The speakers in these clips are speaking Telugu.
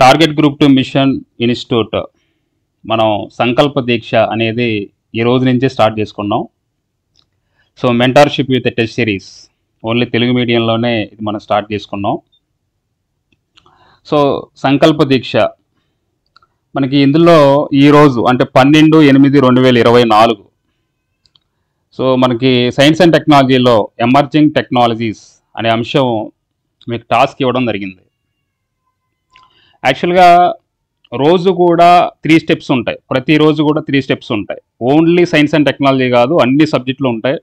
టార్గెట్ గ్రూప్ 2 మిషన్ ఇన్స్టిట్యూట్ మనం సంకల్ప దీక్ష అనేది ఈ రోజు నుంచే స్టార్ట్ చేసుకున్నాం. So mentorship with test series only Telugu మీడియంలోనే ఇది మనం స్టార్ట్ చేసుకున్నాం. సో సంకల్ప దీక్ష మనకి ఇందులో ఈరోజు అంటే 12/8/2024 సో మనకి సైన్స్ అండ్ టెక్నాలజీలో ఎమర్జింగ్ టెక్నాలజీస్ అనే అంశం మీకు టాస్క్ ఇవ్వడం జరిగింది. యాక్చువల్గా రోజు కూడా 3 స్టెప్స్ ఉంటాయి, ప్రతిరోజు కూడా 3 స్టెప్స్ ఉంటాయి. ఓన్లీ సైన్స్ అండ్ టెక్నాలజీ కాదు, అన్ని సబ్జెక్టులు ఉంటాయి.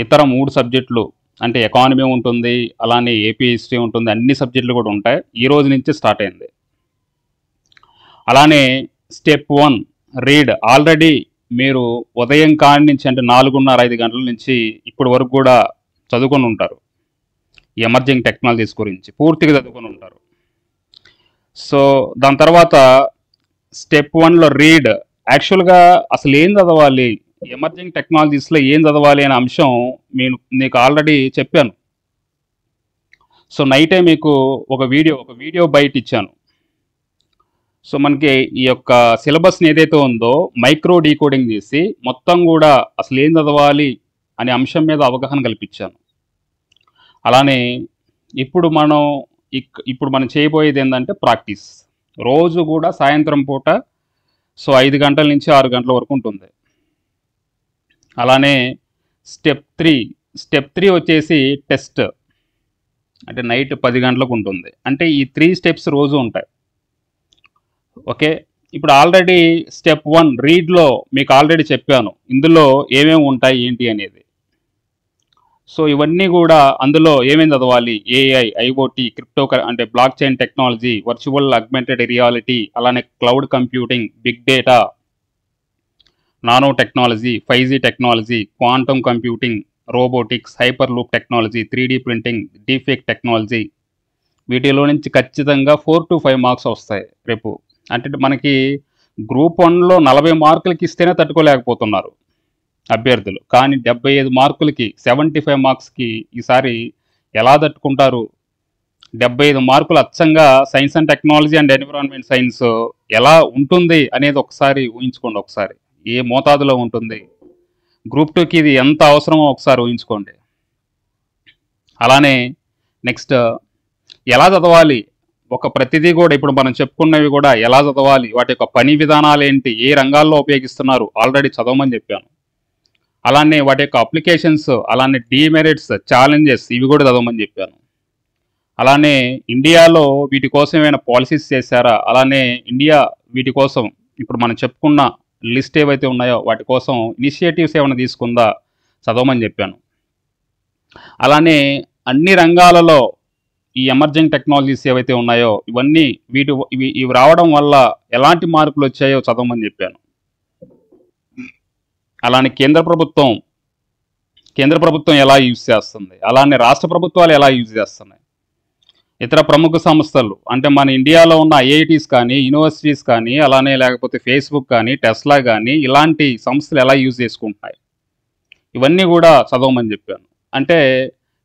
ఇతర 3 సబ్జెక్టులు అంటే ఎకానమీ ఉంటుంది, అలానే ఏపీ హిస్టరీ ఉంటుంది, అన్ని సబ్జెక్టులు కూడా ఉంటాయి. ఈ రోజు నుంచి స్టార్ట్ అయింది. అలానే స్టెప్ 1 రీడ్. ఆల్రెడీ మీరు ఉదయం కాడి నుంచి అంటే 4:30-5 గంటల నుంచి ఇప్పటి వరకు కూడా చదువుకొని ఉంటారు. ఈ ఎమర్జింగ్ టెక్నాలజీస్ గురించి పూర్తిగా చదువుకొని ఉంటారు. సో దాని తర్వాత స్టెప్ 1లో రీడ్. యాక్చువల్గా అసలు ఏం చదవాలి, ఎమర్జింగ్ టెక్నాలజీస్లో ఏం చదవాలి అనే అంశం మీకు ఆల్రెడీ చెప్పాను. సో నైటే మీకు ఒక వీడియో బయట ఇచ్చాను. సో మనకి ఈ యొక్క సిలబస్ని ఏదైతే ఉందో మైక్రో డీకోడింగ్ చేసి మొత్తం కూడా అసలు ఏం చదవాలి అనే అంశం మీద అవగాహన కల్పించాను. అలానే ఇప్పుడు మనం చేయబోయేది ఏంటంటే ప్రాక్టీస్. రోజు కూడా సాయంత్రం పూట సో 5 గంటల నుంచి 6 గంటల వరకు ఉంటుంది. అలానే స్టెప్ 3 వచ్చేసి టెస్ట్, అంటే నైట్ 10 గంటలకు ఉంటుంది. అంటే ఈ 3 స్టెప్స్ రోజు ఉంటాయి. ఓకే, ఇప్పుడు ఆల్రెడీ స్టెప్ 1 రీడ్లో మీకు ఆల్రెడీ చెప్పాను ఇందులో ఏమేమి ఉంటాయి ఏంటి అనేది. సో ఇవన్నీ కూడా అందులో ఏమేమి చదవాలి, ఏఐ, ఐఓటీ, క్రిప్టో అంటే blockchain technology, virtual augmented reality, అలానే cloud computing, big data, nanotechnology, 5G technology, quantum computing, robotics, hyperloop technology, 3D printing, deepfake technology. వీటిలో నుంచి ఖచ్చితంగా 4 to 5 మార్క్స్ వస్తాయి రేపు. అంటే మనకి గ్రూప్ 1లో 40 మార్కులకి ఇస్తేనే తట్టుకోలేకపోతున్నారు అభ్యర్థులు, కానీ 75 మార్కులకి 75 మార్క్స్కి ఈసారి ఎలా తట్టుకుంటారు? 75 మార్కులు అచ్చంగా science and technology and environment science ఎలా ఉంటుంది అనేది ఒకసారి ఊహించుకోండి. ఒకసారి ఏ మోతాదులో ఉంటుంది, గ్రూప్ 2కి ఇది ఎంత అవసరమో ఒకసారి ఊహించుకోండి. అలానే నెక్స్ట్ ఎలా చదవాలి, ప్రతిదీ కూడా ఇప్పుడు మనం చెప్పుకున్నవి కూడా ఎలా చదవాలి, వాటి యొక్క పని విధానాలు ఏంటి, ఏ రంగాల్లో ఉపయోగిస్తున్నారు ఆల్రెడీ చదవమని చెప్పాను. అలానే వాటి యొక్క అప్లికేషన్స్, అలానే డీమెరిట్స్, ఛాలెంజెస్ ఇవి కూడా చదవమని చెప్పాను. అలానే ఇండియాలో వీటి కోసం ఏమైనా పాలసీస్ చేశారా, అలానే ఇండియా వీటి కోసం ఇప్పుడు మనం చెప్పుకున్న లిస్ట్ ఏవైతే ఉన్నాయో వాటి కోసం ఇనిషియేటివ్స్ ఏమైనా తీసుకుందా చదవమని చెప్పాను. అలానే అన్ని రంగాలలో ఈ ఎమర్జింగ్ టెక్నాలజీస్ ఏవైతే ఉన్నాయో ఇవి రావడం వల్ల ఎలాంటి మార్పులు వచ్చాయో చదవమని చెప్పాను. అలానే కేంద్ర ప్రభుత్వం ఎలా యూజ్ చేస్తుంది, అలానే రాష్ట్ర ప్రభుత్వాలు ఎలా యూజ్ చేస్తున్నాయి, ఇతర ప్రముఖ సంస్థలు అంటే మన ఇండియాలో ఉన్న ఐఐటీస్ కానీ, యూనివర్సిటీస్ కానీ, అలానే లేకపోతే ఫేస్బుక్ కానీ, టెస్లా కానీ ఇలాంటి సంస్థలు ఎలా యూజ్ చేసుకుంటున్నాయి, ఇవన్నీ కూడా చదవమని చెప్పాను. అంటే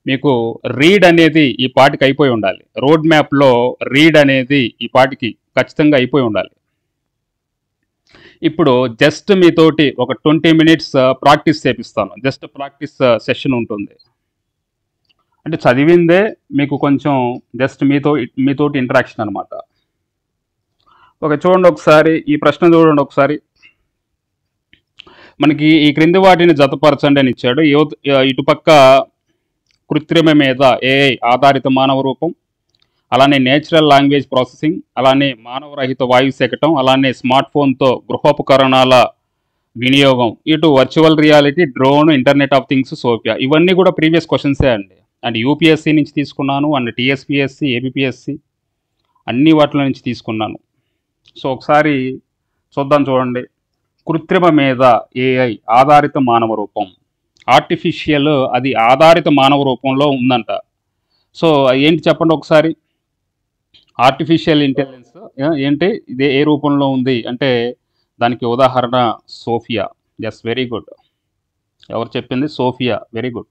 మీకు రీడ్ అనేది ఈ పాటికి అయిపోయి ఉండాలి. రోడ్ మ్యాప్లో రీడ్ అనేది ఈ పాటికి ఖచ్చితంగా అయిపోయి ఉండాలి. ఇప్పుడు జస్ట్ మీతోటి ఒక 20 minutes ప్రాక్టీస్ చేపిస్తాను. జస్ట్ ప్రాక్టీస్ సెషన్ ఉంటుంది. అంటే చదివిందే మీకు కొంచెం జస్ట్ మీతోటి ఇంటరాక్షన్ అనమాట. ఓకే, చూడండి ఒకసారి ఈ ప్రశ్న చూడండి ఒకసారి. మనకి ఈ క్రింది వాటిని జతపరచండి అని ఇచ్చాడు. ఇటుపక్క కృత్రిమ మీద ఏఐ ఆధారిత మానవ రూపం, అలానే నేచురల్ లాంగ్వేజ్ ప్రాసెసింగ్, అలానే మానవరహిత వాయు సేకటం, అలానే స్మార్ట్ ఫోన్తో గృహోపకరణాల వినియోగం, ఇటు virtual reality, drone, internet of things, Sophia. ఇవన్నీ కూడా ప్రీవియస్ క్వశ్చన్సే అండి. అండ్ యూపీఎస్సీ నుంచి తీసుకున్నాను, అండ్ టీఎస్పీఎస్సీ, ఏపీఎస్సీ అన్ని వాటిలో నుంచి తీసుకున్నాను. సో ఒకసారి చూడండి. కృత్రిమ మీద ఏఐ ఆధారిత మానవ రూపం, ఆర్టిఫిషియల్ అది ఆధారిత మానవ రూపంలో ఉందంట. సో ఏంటి చెప్పండి ఒకసారి. ఆర్టిఫిషియల్ ఇంటెలిజెన్స్ ఏంటి, ఇది ఏ రూపంలో ఉంది అంటే దానికి ఉదాహరణ సోఫియా. Yes, very good. ఎవరు చెప్పింది? సోఫియా. Very good,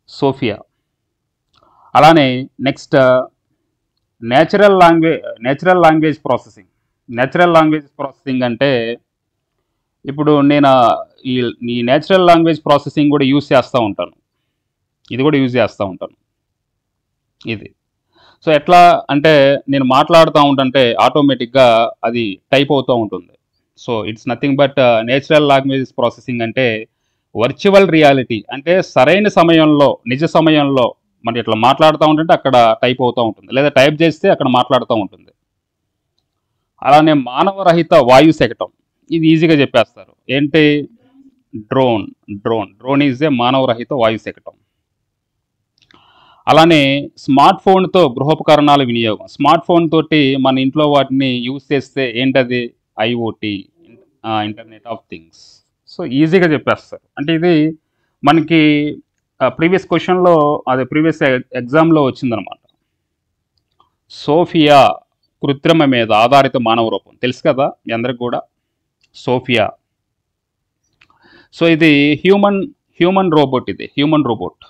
Sophia. అలానే నెక్స్ట్ నేచురల్ లాంగ్వేజ్ ప్రాసెసింగ్ అంటే ఇప్పుడు నేను ఈ ఈ నేచురల్ లాంగ్వేజ్ ప్రాసెసింగ్ కూడా యూజ్ చేస్తూ ఉంటాను. ఇది కూడా యూజ్ చేస్తూ ఉంటాను ఇది. సో ఎట్లా అంటే నేను మాట్లాడుతూ ఉంటుంటే ఆటోమేటిక్గా అది టైప్ అవుతూ ఉంటుంది. So it's nothing but natural language processing అంటే వర్చువల్ రియాలిటీ, అంటే సరైన సమయంలో నిజ సమయంలో మరి ఇట్లా మాట్లాడుతూ ఉంటుంటే అక్కడ టైప్ అవుతూ ఉంటుంది, లేదా టైప్ చేస్తే అక్కడ మాట్లాడుతూ ఉంటుంది. అలానే మానవరహిత వాయు శకటం, ఇది ఈజీగా చెప్పేస్తారు. ఏంటి? డ్రోన్ ఈజ్ ఏ మానవరహిత వాయు శకటం. అలానే స్మార్ట్ ఫోన్తో గృహోపకరణాల వినియోగం. స్మార్ట్ ఫోన్ తోటి మన ఇంట్లో వాటిని యూజ్ చేస్తే ఏంటది? IoT, internet of things. So ఈజీగా చెప్పేస్తారు. అంటే ఇది మనకి ప్రీవియస్ క్వశ్చన్లో, అదే ప్రీవియస్ ఎగ్జామ్లో వచ్చిందనమాట. సోఫియా కృత్రిమ మీద ఆధారిత మానవ రూపం, తెలుసు కదా మీ అందరికి కూడా సోఫియా. సో ఇది హ్యూమన్ రోబోట్. ఇది హ్యూమన్ రోబోట్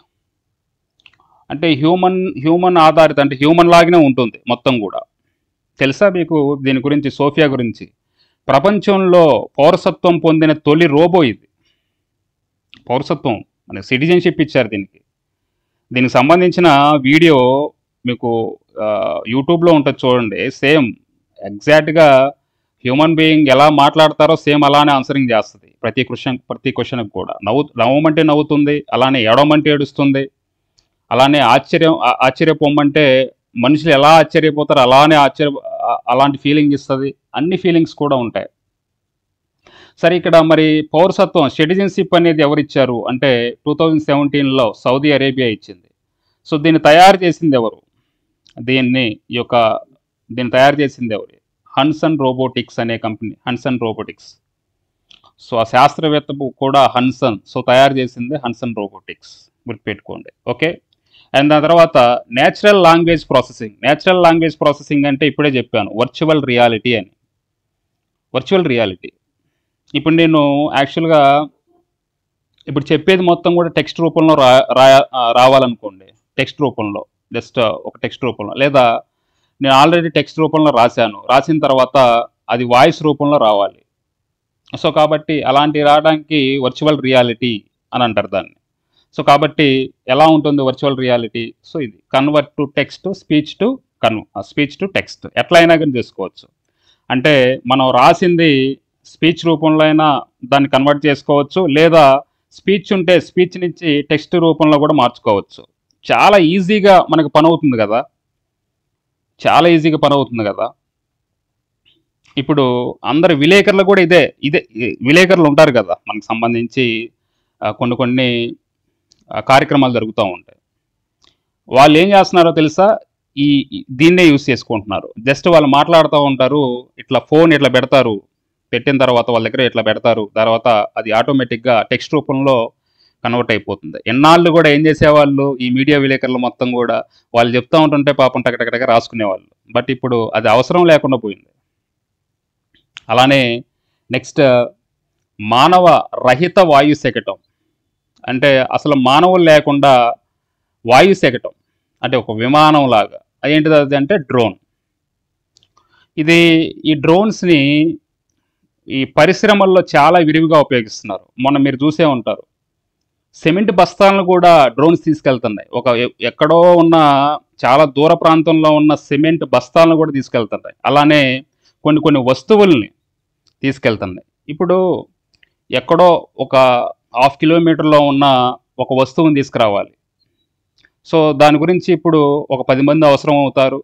అంటే హ్యూమన్ ఆధారిత, అంటే హ్యూమన్ లాగానే ఉంటుంది మొత్తం కూడా. తెలుసా మీకు దీని గురించి, సోఫియా గురించి? ప్రపంచంలో పౌరసత్వం పొందిన తొలి రోబో ఇది. పౌరసత్వం, మనకి సిటిజన్షిప్ ఇచ్చారు దీనికి సంబంధించిన వీడియో మీకు యూట్యూబ్లో ఉంటుంది, చూడండి. సేమ్ ఎగ్జాక్ట్గా హ్యూమన్ బీయింగ్ ఎలా మాట్లాడతారో సేమ్ అలానే ఆన్సరింగ్ చేస్తుంది ప్రతి క్వశ్చన్కి కూడా. నవ్వమంటే నవ్వుతుంది, అలానే ఏడవమంటే ఏడుస్తుంది, అలానే ఆశ్చర్యపోమంటే మనుషులు ఎలా ఆశ్చర్యపోతారో అలానే అలాంటి ఫీలింగ్ ఇస్తుంది. అన్ని ఫీలింగ్స్ కూడా ఉంటాయి. సరే, ఇక్కడ మరి పౌరసత్వం, సిటిజన్షిప్ అనేది ఎవరిచ్చారు అంటే 2017లో సౌదీ అరేబియా ఇచ్చింది. సో దీన్ని తయారు చేసింది ఎవరు? దీన్ని తయారు చేసింది ఎవరు? హన్సన్ రోబోటిక్స్ అనే కంపెనీ, హన్సన్ రోబోటిక్స్. సో ఆ శాస్త్రవేత్త కూడా హన్సన్. సో తయారు చేసింది హన్సన్ రోబోటిక్స్, గుర్తుపెట్టుకోండి. ఓకే. అండ్ దాని తర్వాత నేచురల్ లాంగ్వేజ్ ప్రాసెసింగ్ అంటే ఇప్పుడే చెప్పాను, వర్చువల్ రియాలిటీ అని. వర్చువల్ రియాలిటీ ఇప్పుడు నేను యాక్చువల్గా ఇప్పుడు చెప్పేది మొత్తం కూడా టెక్స్ట్ రూపంలో రావాలనుకోండి. టెక్స్ట్ రూపంలో, జస్ట్ ఒక టెక్స్ట్ రూపంలో, లేదా నేను ఆల్రెడీ టెక్స్ట్ రూపంలో రాసిన తర్వాత అది వాయిస్ రూపంలో రావాలి. సో కాబట్టి అలాంటి రావడానికి వర్చువల్ రియాలిటీ అని అంటారు దాన్ని. సో కాబట్టి ఎలా ఉంటుంది వర్చువల్ రియాలిటీ? సో ఇది convert to text, speech to text, ఎట్లా అయినా కానీ చేసుకోవచ్చు. అంటే మనం రాసింది స్పీచ్ రూపంలో అయినా దాన్ని కన్వర్ట్ చేసుకోవచ్చు, లేదా స్పీచ్ ఉంటే స్పీచ్ నుంచి టెక్స్ట్ రూపంలో కూడా మార్చుకోవచ్చు. చాలా ఈజీగా మనకు పని అవుతుంది కదా. ఇప్పుడు అందరు విలేకరులు కూడా ఇదే విలేకరులు ఉంటారు కదా, మనకు సంబంధించి కొన్ని కార్యక్రమాలు జరుగుతూ ఉంటాయి. వాళ్ళు ఏం చేస్తున్నారో తెలుసా? దీన్నే యూస్ చేసుకుంటున్నారు. జస్ట్ వాళ్ళు మాట్లాడుతూ ఉంటారు, ఇట్లా ఫోన్ ఇట్లా పెడతారు, పెట్టిన తర్వాత వాళ్ళ దగ్గర ఇట్లా పెడతారు, తర్వాత అది ఆటోమేటిక్గా టెక్స్ట్ రూపంలో కన్వర్ట్ అయిపోతుంది. ఎన్నాళ్ళు కూడా ఏం చేసేవాళ్ళు, ఈ మీడియా విలేకరులు మొత్తం కూడా వాళ్ళు చెప్తూ ఉంటుంటే పాపం టకటకటగా రాసుకునేవాళ్ళు. బట్ ఇప్పుడు అది అవసరం లేకుండా పోయింది. అలానే నెక్స్ట్ మానవ రహిత వాయు శకటం, అంటే అసలు మానవులు లేకుండా వాయు శకటం, అంటే ఒక విమానం లాగా. అదేంటిది అంటే డ్రోన్. ఈ డ్రోన్స్ని ఈ పరిశ్రమల్లో చాలా విరివిగా ఉపయోగిస్తున్నారు. మొన్న మీరు చూసే ఉంటారు, సిమెంట్ బస్తాలను కూడా డ్రోన్స్ తీసుకెళ్తున్నాయి. ఎక్కడో ఉన్న చాలా దూర ప్రాంతంలో ఉన్న సిమెంట్ బస్తాలను కూడా తీసుకెళ్తున్నాయి. అలానే కొన్ని వస్తువుల్ని తీసుకెళ్తున్నాయి. ఇప్పుడు ఎక్కడో ఒక 1/2 కిలోమీటర్లో ఉన్న ఒక వస్తువుని తీసుకురావాలి. సో దాని గురించి ఇప్పుడు ఒక 10 మంది అవసరం అవుతారు,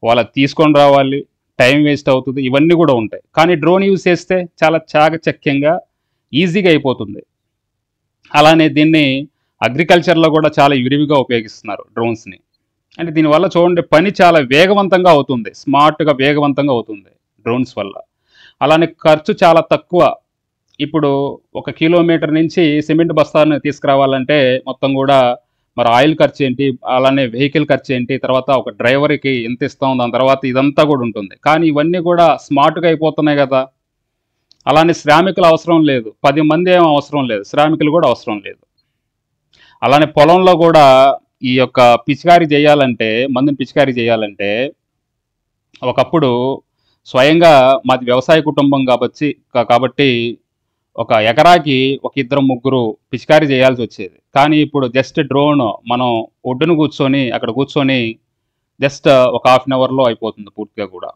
వాళ్ళకి తీసుకొని రావాలి, టైం వేస్ట్ అవుతుంది, ఇవన్నీ కూడా ఉంటాయి. కానీ డ్రోన్ యూజ్ చేస్తే చాలా చాకచక్యంగా ఈజీగా అయిపోతుంది. అలానే దీన్ని అగ్రికల్చర్లో కూడా చాలా విరివిగా ఉపయోగిస్తున్నారు డ్రోన్స్ని. అంటే దీనివల్ల చూడండి పని చాలా వేగవంతంగా అవుతుంది, స్మార్ట్గా వేగవంతంగా అవుతుంది డ్రోన్స్ వల్ల. అలానే ఖర్చు చాలా తక్కువ. ఇప్పుడు 1 కిలోమీటర్ నుంచి సిమెంట్ బస్తాను తీసుకురావాలంటే మొత్తం కూడా మరి ఆయిల్ ఖర్చు ఏంటి, అలానే వెహికల్ ఖర్చు ఏంటి, తర్వాత ఒక డ్రైవర్కి ఎంత ఇస్తాం, దాని తర్వాత ఇదంతా కూడా ఉంటుంది. కానీ ఇవన్నీ కూడా స్మార్ట్గా అయిపోతున్నాయి కదా. అలానే శ్రామికులు అవసరం లేదు, 10 మంది ఏం అవసరం లేదు, శ్రామికులు కూడా అవసరం లేదు. అలానే పొలంలో కూడా ఈ యొక్క మందుని పిచికారీ చేయాలంటే ఒకప్పుడు స్వయంగా మాది వ్యవసాయ కుటుంబం కాబట్టి ఒక ఎకరాకి ఒక ఇద్దరు ముగ్గురు పిచికారీ చేయాల్సి వచ్చేది. కానీ ఇప్పుడు జస్ట్ డ్రోన్ మనం ఒడ్డున కూర్చొని అక్కడ కూర్చొని జస్ట్ ఒక హాఫ్ అన్ అవర్లో అయిపోతుంది పూర్తిగా కూడా.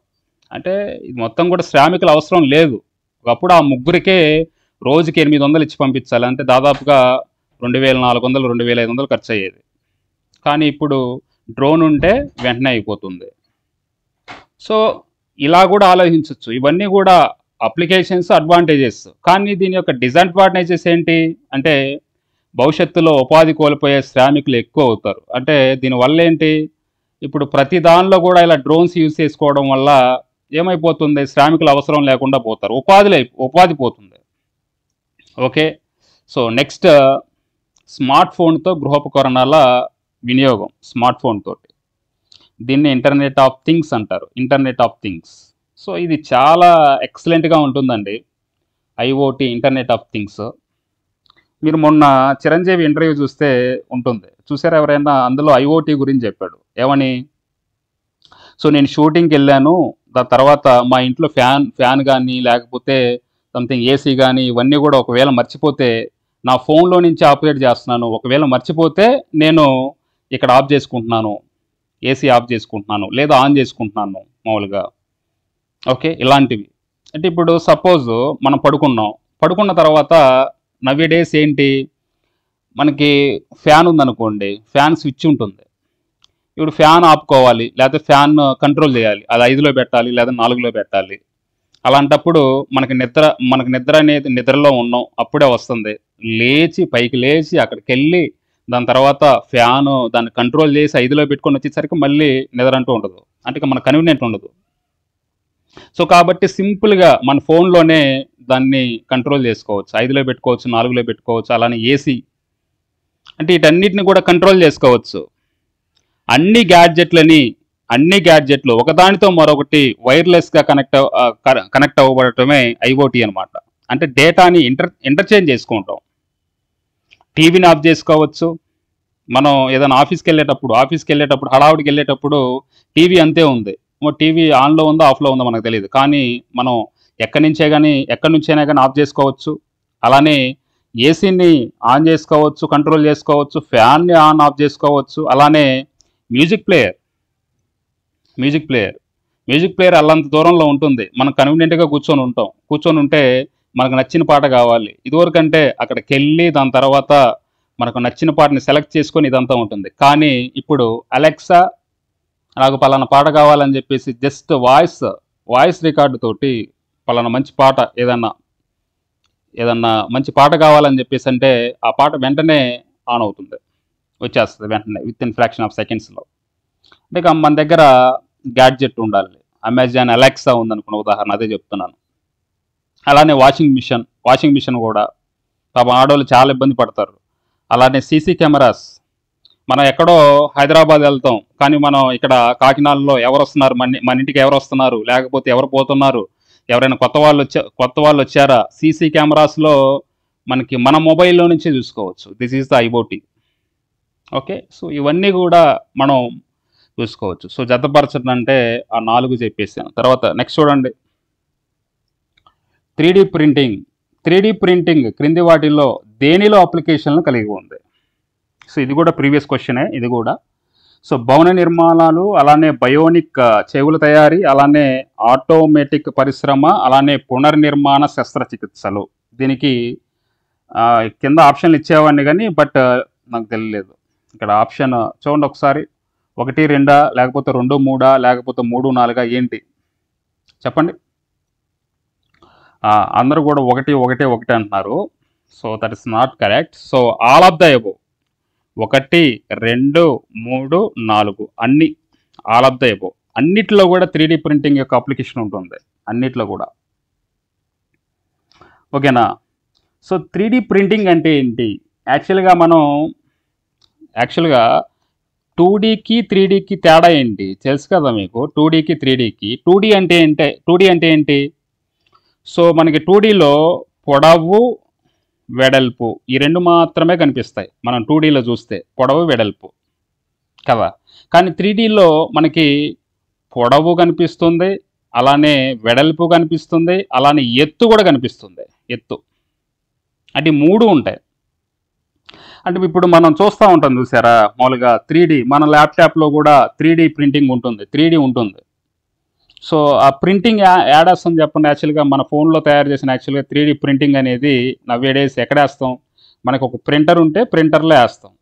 అంటే ఇది మొత్తం కూడా శ్రామికుల అవసరం లేదు. ఒకప్పుడు ఆ ముగ్గురికే రోజుకి 800 ఇచ్చి పంపించాలి. అంటే దాదాపుగా 2400 2500 ఖర్చు అయ్యేది. కానీ ఇప్పుడు డ్రోన్ ఉంటే వెంటనే అయిపోతుంది. సో ఇలా కూడా ఆలోచించవచ్చు. ఇవన్నీ కూడా అప్లికేషన్స్, అడ్వాంటేజెస్. కానీ దీని యొక్క డిసడ్వాంటేజెస్ ఏంటి అంటే భవిష్యత్తులో ఉపాధి కోల్పోయే శ్రామికులు ఎక్కువ అవుతారు. అంటే దీనివల్ల ఏంటి, ఇప్పుడు ప్రతి దానిలో కూడా ఇలా డ్రోన్స్ యూజ్ చేసుకోవడం వల్ల ఏమైపోతుంది, శ్రామికులు అవసరం లేకుండా పోతారు, ఉపాధి పోతుంది. ఓకే, సో నెక్స్ట్ స్మార్ట్ ఫోన్తో గృహోపకరణాల వినియోగం. స్మార్ట్ ఫోన్ తోటి దీన్ని ఇంటర్నెట్ ఆఫ్ థింగ్స్ అంటారు. Internet of things. సో ఇది చాలా ఎక్సలెంట్గా ఉంటుందండి, ఐఓటీ, ఇంటర్నెట్ ఆఫ్ థింగ్స్. మీరు మొన్న చిరంజీవి ఇంటర్వ్యూ చూస్తే ఉంటుంది, చూసారా ఎవరైనా? అందులో ఐఓటీ గురించి చెప్పాడు. ఏమని, సో నేను షూటింగ్కి వెళ్ళాను, దాని తర్వాత మా ఇంట్లో ఫ్యాన్ కానీ లేకపోతే సంథింగ్ ఏసీ కానీ ఇవన్నీ కూడా ఒకవేళ మర్చిపోతే నా ఫోన్లో నుంచి ఆపరేట్ చేస్తున్నాను. ఒకవేళ మర్చిపోతే నేను ఇక్కడ ఆఫ్ చేసుకుంటున్నాను, ఏసీ ఆఫ్ చేసుకుంటున్నాను లేదా ఆన్ చేసుకుంటున్నాను మామూలుగా. ఓకే, ఇలాంటివి. అంటే ఇప్పుడు సపోజ్ మనం పడుకున్న తర్వాత నవ్వే డేస్ ఏంటి, మనకి ఫ్యాన్ ఉందనుకోండి, ఫ్యాన్ స్విచ్ ఉంటుంది. ఇప్పుడు ఫ్యాన్ ఆపుకోవాలి లేకపోతే ఫ్యాన్ కంట్రోల్ చేయాలి, అది 5లో పెట్టాలి లేదా 4లో పెట్టాలి. అలాంటప్పుడు మనకి నిద్ర అనేది నిద్రలో ఉన్నాం అప్పుడే వస్తుంది, పైకి లేచి అక్కడికి వెళ్ళి దాని తర్వాత ఫ్యాను దాన్ని కంట్రోల్ చేసి 5లో పెట్టుకొని వచ్చేసరికి మళ్ళీ నిద్ర అంటూ ఉండదు. అంటే మన కన్వీనియంట్ ఉండదు. సో కాబట్టి సింపుల్గా మన ఫోన్లోనే దాన్ని కంట్రోల్ చేసుకోవచ్చు, 5లో పెట్టుకోవచ్చు, 4లో పెట్టుకోవచ్చు. అలానే ఏసీ, అంటే వీటన్నిటిని కూడా కంట్రోల్ చేసుకోవచ్చు. అన్ని గ్యాడ్జెట్లు ఒకదానితో మరొకటి వైర్లెస్గా కనెక్ట్ అవ్వబడటమే ఐఓటీ అనమాట. అంటే డేటాని ఇంటర్చేంజ్ చేసుకుంటాం. టీవీని ఆఫ్ చేసుకోవచ్చు. మనం ఏదైనా ఆఫీస్కి వెళ్ళేటప్పుడు హడావుడికి వెళ్ళేటప్పుడు టీవీ అంతే ఉంది, టీవీ ఆన్లో ఉందో ఆఫ్లో ఉందో మనకు తెలియదు, కానీ మనం ఎక్కడి నుంచైనా కానీ ఆఫ్ చేసుకోవచ్చు. అలానే ఏసీని ఆన్ చేసుకోవచ్చు, కంట్రోల్ చేసుకోవచ్చు, ఫ్యాన్ని ఆన్ ఆఫ్ చేసుకోవచ్చు. అలానే మ్యూజిక్ ప్లేయర్ అల్లంత దూరంలో ఉంటుంది, మనం కన్వీనియంట్గా కూర్చొని ఉంటే మనకు నచ్చిన పాట కావాలి. ఇదివరకంటే అక్కడికి వెళ్ళి దాని తర్వాత మనకు నచ్చిన పాటని సెలెక్ట్ చేసుకొని ఇదంతా ఉంటుంది. కానీ ఇప్పుడు అలెక్సా నాకు పలానా పాట కావాలని చెప్పేసి జస్ట్ వాయిస్ రికార్డు తోటి పలానా మంచి పాట ఏదన్నా మంచి పాట కావాలని చెప్పేసి అంటే ఆ పాట వెంటనే ఆన్ అవుతుంది, వచ్చేస్తుంది వెంటనే విత్ ఇన్ ఫ్రాక్షన్ ఆఫ్ సెకండ్స్లో. అంటే మన దగ్గర గ్యాడ్జెట్ ఉండాలి. అమెజాన్ అలెక్సా ఉందనుకున్న ఉదాహరణ అదే చెప్తున్నాను. అలానే వాషింగ్ మిషన్ కూడా పాపం ఆడవాళ్ళు చాలా ఇబ్బంది పడతారు. అలానే సీసీ కెమెరాస్, మనం ఎక్కడో హైదరాబాద్ వెళ్తాం కానీ మనం ఇక్కడ కాకినాడలో ఎవరు వస్తున్నారు, మన ఇంటికి ఎవరు వస్తున్నారు లేకపోతే ఎవరు పోతున్నారు, ఎవరైనా కొత్త వాళ్ళు వచ్చారా, సీసీ కెమెరాస్లో మనకి మన మొబైల్లో నుంచే చూసుకోవచ్చు. This is the IoT. Okay, so ఇవన్నీ కూడా మనం చూసుకోవచ్చు. సో జతపరచడం అంటే ఆ 4 చెప్పేసాను. తర్వాత నెక్స్ట్ చూడండి, 3D ప్రింటింగ్ క్రింది వాటిల్లో దేనిలో అప్లికేషన్లు కలిగి ఉంది? సో ఇది కూడా ప్రీవియస్ క్వశ్చనే ఇది కూడా. సో భవన నిర్మాణాలు, అలానే బయోనిక్ చెవుల తయారీ, అలానే ఆటోమేటిక్ పరిశ్రమ, అలానే పునర్నిర్మాణ శస్త్రచికిత్సలు. దీనికి కింద ఆప్షన్లు ఇచ్చేవాడిని కానీ బట్ నాకు తెలియలేదు. ఇక్కడ ఆప్షన్ చూడండి ఒకసారి, 1, 2 లేకపోతే 2, 3 లేకపోతే 3, 4 ఏంటి చెప్పండి. అందరూ కూడా 1, 1, 1 అంటున్నారు. So that is not correct. So all of the above, 1, 2, 3, 4 అన్ని ఆల్ ఆఫ్ ద ఎబో. అన్నిట్లో కూడా 3D ప్రింటింగ్ యొక్క అప్లికేషన్ ఉంటుంది, అన్నిట్లో కూడా. ఓకేనా? సో 3D ప్రింటింగ్ అంటే ఏంటి? యాక్చువల్గా 2Dకి 3Dకి తేడా ఏంటి తెలుసు కదా మీకు? 2Dకి 3Dకి 2D అంటే ఏంటి? సో మనకి 2Dలో పొడవు వెడల్పు ఈ 2 మాత్రమే కనిపిస్తాయి మనం 2Dలో చూస్తే, పొడవు వెడల్పు కదా. కానీ 3Dలో మనకి పొడవు కనిపిస్తుంది, అలానే వెడల్పు కనిపిస్తుంది, అలానే ఎత్తు కూడా కనిపిస్తుంది. ఎత్తు అంటే 3 ఉంటాయి. అంటే ఇప్పుడు మనం చూస్తూ ఉంటాం చూసారా, మామూలుగా 3D మన ల్యాప్టాప్లో కూడా 3D ప్రింటింగ్ ఉంటుంది, 3D ఉంటుంది. సో ఆ ప్రింటింగ్ యాడేస్తాం చెప్పండి. యాక్చువల్గా మన ఫోన్లో తయారు చేసిన యాక్చువల్గా 3D ప్రింటింగ్ అనేది నవ్వేడేస్ ఎక్కడ వేస్తాం? మనకు ఒక ప్రింటర్ ఉంటే ప్రింటర్లో వేస్తాం.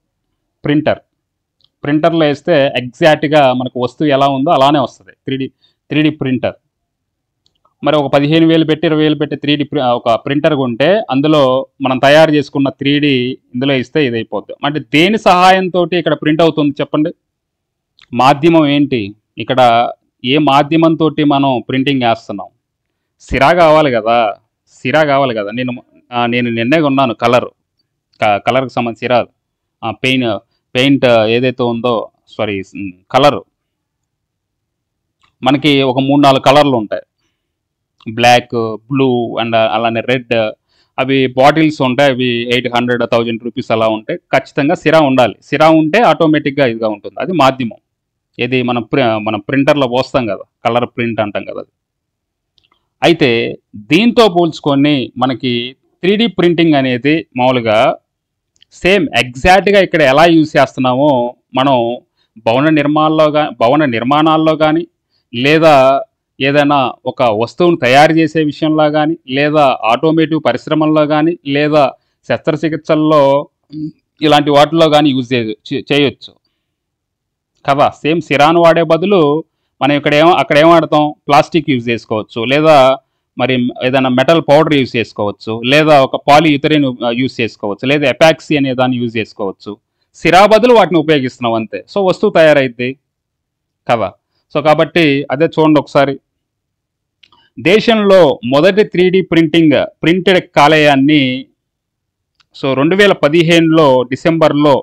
ప్రింటర్లో వేస్తే ఎగ్జాక్ట్గా మనకు వస్తువు ఎలా ఉందో అలానే వస్తుంది 3D ప్రింటర్. మరి ఒక 15,000 పెట్టి 20,000 పెట్టి 3D ఒక ప్రింటర్ కొంటే అందులో మనం తయారు చేసుకున్న 3D ఇందులో ఇస్తే ఇది అయిపోద్ది. అంటే దేని సహాయంతో ఇక్కడ ప్రింట్ అవుతుంది చెప్పండి? మాధ్యమం ఏంటి? ఇక్కడ ఏ మాధ్యమంతో మనం ప్రింటింగ్ వేస్తున్నాం? సిరా కావాలి కదా. నేను నిన్నే కొన్నాను కలర్కి సంబంధించి సిరాలు, పెయింట్ ఏదైతే ఉందో, సారీ కలరు. మనకి ఒక 3-4 కలర్లు ఉంటాయి, బ్లాక్, బ్లూ అండ్ అలానే రెడ్. అవి బాటిల్స్ ఉంటాయి, అవి 800-1000 రూపీస్ అలా ఉంటాయి. ఖచ్చితంగా సిరా ఉండాలి. సిరా ఉంటే ఆటోమేటిక్గా ఇదిగా ఉంటుంది. అది మాధ్యమం. ఏది మనం ప్రింటర్లో పోస్తాం కదా, కలర్ ప్రింట్ అంటాం కదా. అయితే దీంతో పోల్చుకొని మనకి 3D ప్రింటింగ్ అనేది మామూలుగా సేమ్ ఎగ్జాక్ట్గా ఇక్కడ ఎలా యూజ్ చేస్తున్నామో మనం భవన నిర్మాణాల్లో కానీ, లేదా ఏదైనా ఒక వస్తువును తయారు చేసే విషయంలో కానీ, లేదా ఆటోమేటివ్ పరిశ్రమల్లో కానీ, లేదా శస్త్రచికిత్సల్లో ఇలాంటి వాటిల్లో కానీ యూజ్ చేయొచ్చు కదా. సేమ్ సిరాను వాడే బదులు మనం అక్కడ ఏం వాడతాం? ప్లాస్టిక్ యూజ్ చేసుకోవచ్చు, లేదా మరి ఏదైనా మెటల్ పౌడర్ యూజ్ చేసుకోవచ్చు, లేదా ఒక పాలిఇథిలిన్ యూజ్ చేసుకోవచ్చు, లేదా ఎపాక్సీ అనే దాన్ని యూజ్ చేసుకోవచ్చు. సిరా బదులు వాటిని ఉపయోగిస్తున్నాం అంతే. సో వస్తువు తయారైద్ది కదా. సో కాబట్టి అదే చూడండి ఒకసారి. దేశంలో మొదటి 3D ప్రింటెడ్ కాలేయాన్ని 2015లో డిసెంబర్లో